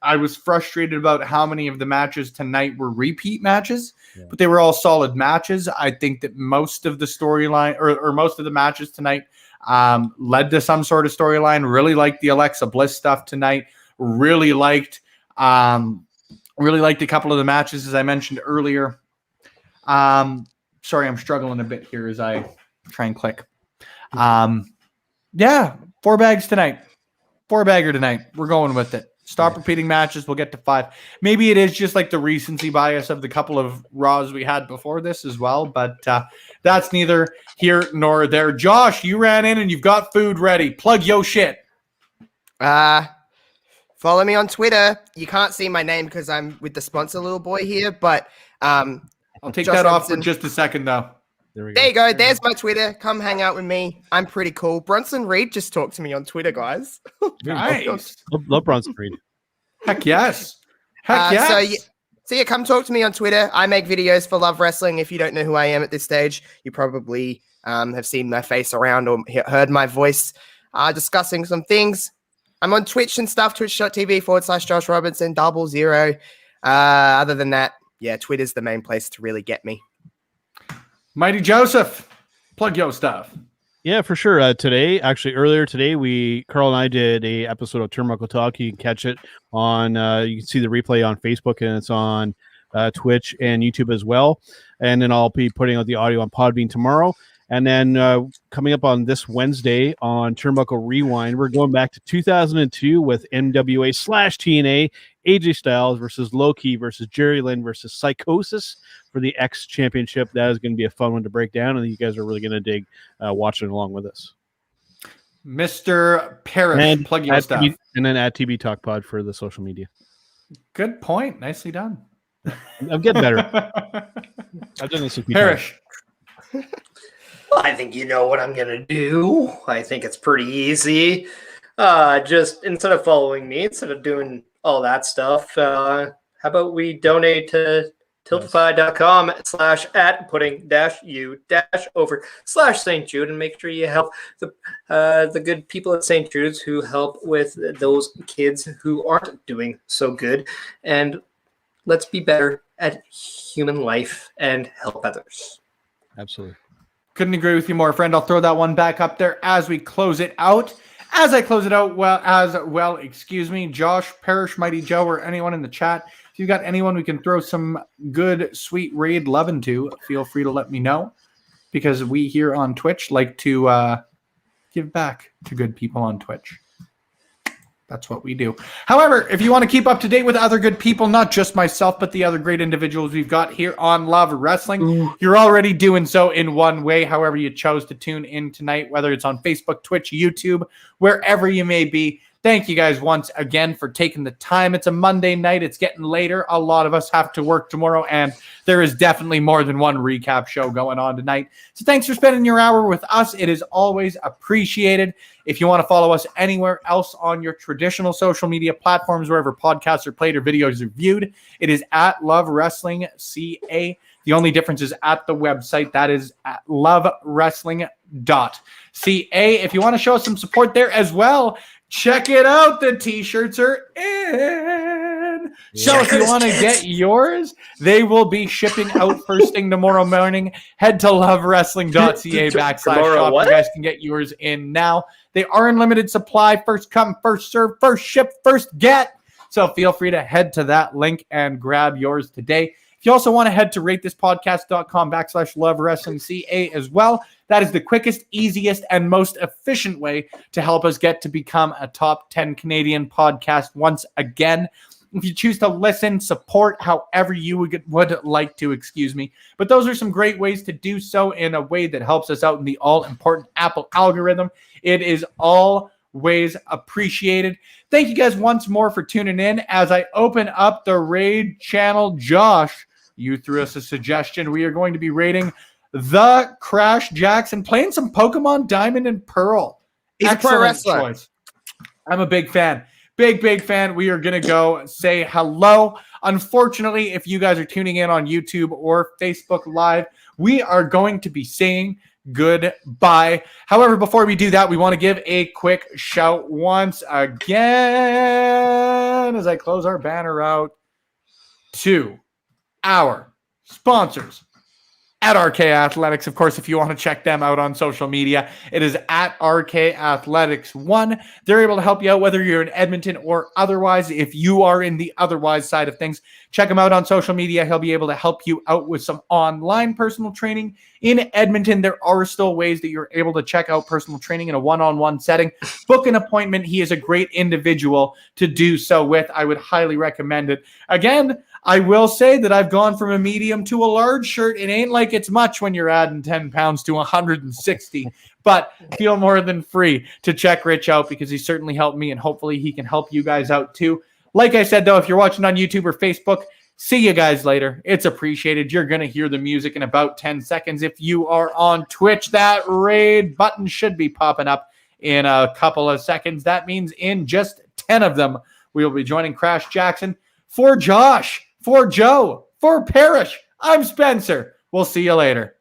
I was frustrated about how many of the matches tonight were repeat matches, but they were all solid matches. I think that most of the storyline or most of the matches tonight led to some sort of storyline. Really liked the Alexa Bliss stuff tonight. Really liked a couple of the matches, as I mentioned earlier. Sorry, I'm struggling a bit here as I try and click. Yeah, 4 bags tonight. 4-bagger tonight. We're going with it. Stop repeating matches. We'll get to 5. Maybe it is just like the recency bias of the couple of Raws we had before this as well, but that's neither here nor there. Josh, you ran in and you've got food ready. Plug yo shit. Follow me on Twitter. You can't see my name because I'm with the sponsor little boy here, but I'll take that off for just a second, though. There you go. There's my Twitter. Come hang out with me. I'm pretty cool. Bronson Reed just talked to me on Twitter, guys. Nice. Love Bronson Reed. Heck yes. Heck yes. So yeah, come talk to me on Twitter. I make videos for Love Wrestling. If you don't know who I am at this stage, you probably have seen my face around or heard my voice discussing some things. I'm on Twitch and stuff, twitch.tv/Josh Robinson 00. Other than that, yeah, Twitter's the main place to really get me. Mighty Joseph, plug your stuff. Yeah, for sure. Earlier today, Carl and I did a episode of Turnbuckle Talk. You can catch it on, you can see the replay on Facebook, and it's on Twitch and YouTube as well. And then I'll be putting out the audio on Podbean tomorrow. And then coming up on this Wednesday on Turnbuckle Rewind, we're going back to 2002 with NWA/TNA, AJ Styles versus Low-Key versus Jerry Lynn versus Psychosis for the X Championship. That is going to be a fun one to break down, and you guys are really going to dig watching along with us. Mr. Parrish, plug your stuff. And then at TB Talk Pod for the social media. Good point. Nicely done. I'm getting better. I've done this a few Parrish. I think you know what I'm going to do. I think it's pretty easy. Just instead of following me, instead of doing all that stuff, how about we donate to tiltify.com/@putting-u-over/St. Jude and make sure you help the good people at St. Jude's who help with those kids who aren't doing so good. And let's be better at human life and help others. Absolutely. Couldn't agree with you more, friend. I'll throw that one back up there as we close it out. As I close it out, excuse me, Josh, Parrish, Mighty Joe, or anyone in the chat, if you've got anyone we can throw some good, sweet raid love into, feel free to let me know, because we here on Twitch like to give back to good people on Twitch. That's what we do. However, if you want to keep up to date with other good people, not just myself, but the other great individuals we've got here on Love Wrestling, you're already doing so in one way, however you chose to tune in tonight, whether it's on Facebook, Twitch, YouTube, wherever you may be. Thank you guys once again for taking the time. It's a Monday night. It's getting later. A lot of us have to work tomorrow, and there is definitely more than one recap show going on tonight. So thanks for spending your hour with us. It is always appreciated. If you want to follow us anywhere else on your traditional social media platforms, wherever podcasts are played or videos are viewed, it is at Love Wrestling CA. The only difference is at the website. That is at lovewrestling.ca. If you want to show us some support there as well, check it out. The t-shirts are in. So if you want to get yours, they will be shipping out first thing tomorrow morning. Head to lovewrestling.ca/shop. You guys can get yours in now. They are in limited supply. First come, first serve, first ship, first get. So feel free to head to that link and grab yours today. If you also want to head to ratethispodcast.com/lovewrestlingca as well, that is the quickest, easiest, and most efficient way to help us get to become a top 10 Canadian podcast once again. If you choose to listen, support however you would like to, But those are some great ways to do so in a way that helps us out in the all-important Apple algorithm. It is always appreciated. Thank you guys once more for tuning in. As I open up the raid channel, Josh, you threw us a suggestion. We are going to be raiding the Crash Jackson, playing some Pokemon Diamond and Pearl. He's a pro wrestler. Choice. I'm a big fan. Big fan. We are going to go say hello. Unfortunately, if you guys are tuning in on YouTube or Facebook Live, we are going to be saying goodbye. However, before we do that, we want to give a quick shout once again as I close our banner out to our sponsors at RK Athletics. Of course, if you want to check them out on social media, it is at RK Athletics 1. They're able to help you out whether you're in Edmonton or otherwise. If you are in the otherwise side of things, check him out on social media. He'll be able to help you out with some online personal training. In Edmonton, there are still ways that you're able to check out personal training in a one-on-one setting. Book an appointment. He is a great individual to do so with. I would highly recommend it. Again, I will say that I've gone from a medium to a large shirt. It ain't like it's much when you're adding 10 pounds to 160, but feel more than free to check Rich out because he certainly helped me and hopefully he can help you guys out too. Like I said, though, if you're watching on YouTube or Facebook, see you guys later. It's appreciated. You're going to hear the music in about 10 seconds. If you are on Twitch, that raid button should be popping up in a couple of seconds. That means in just 10 of them, we will be joining Crash Jackson. For Josh, for Joe, for Parrish, I'm Spencer. We'll see you later.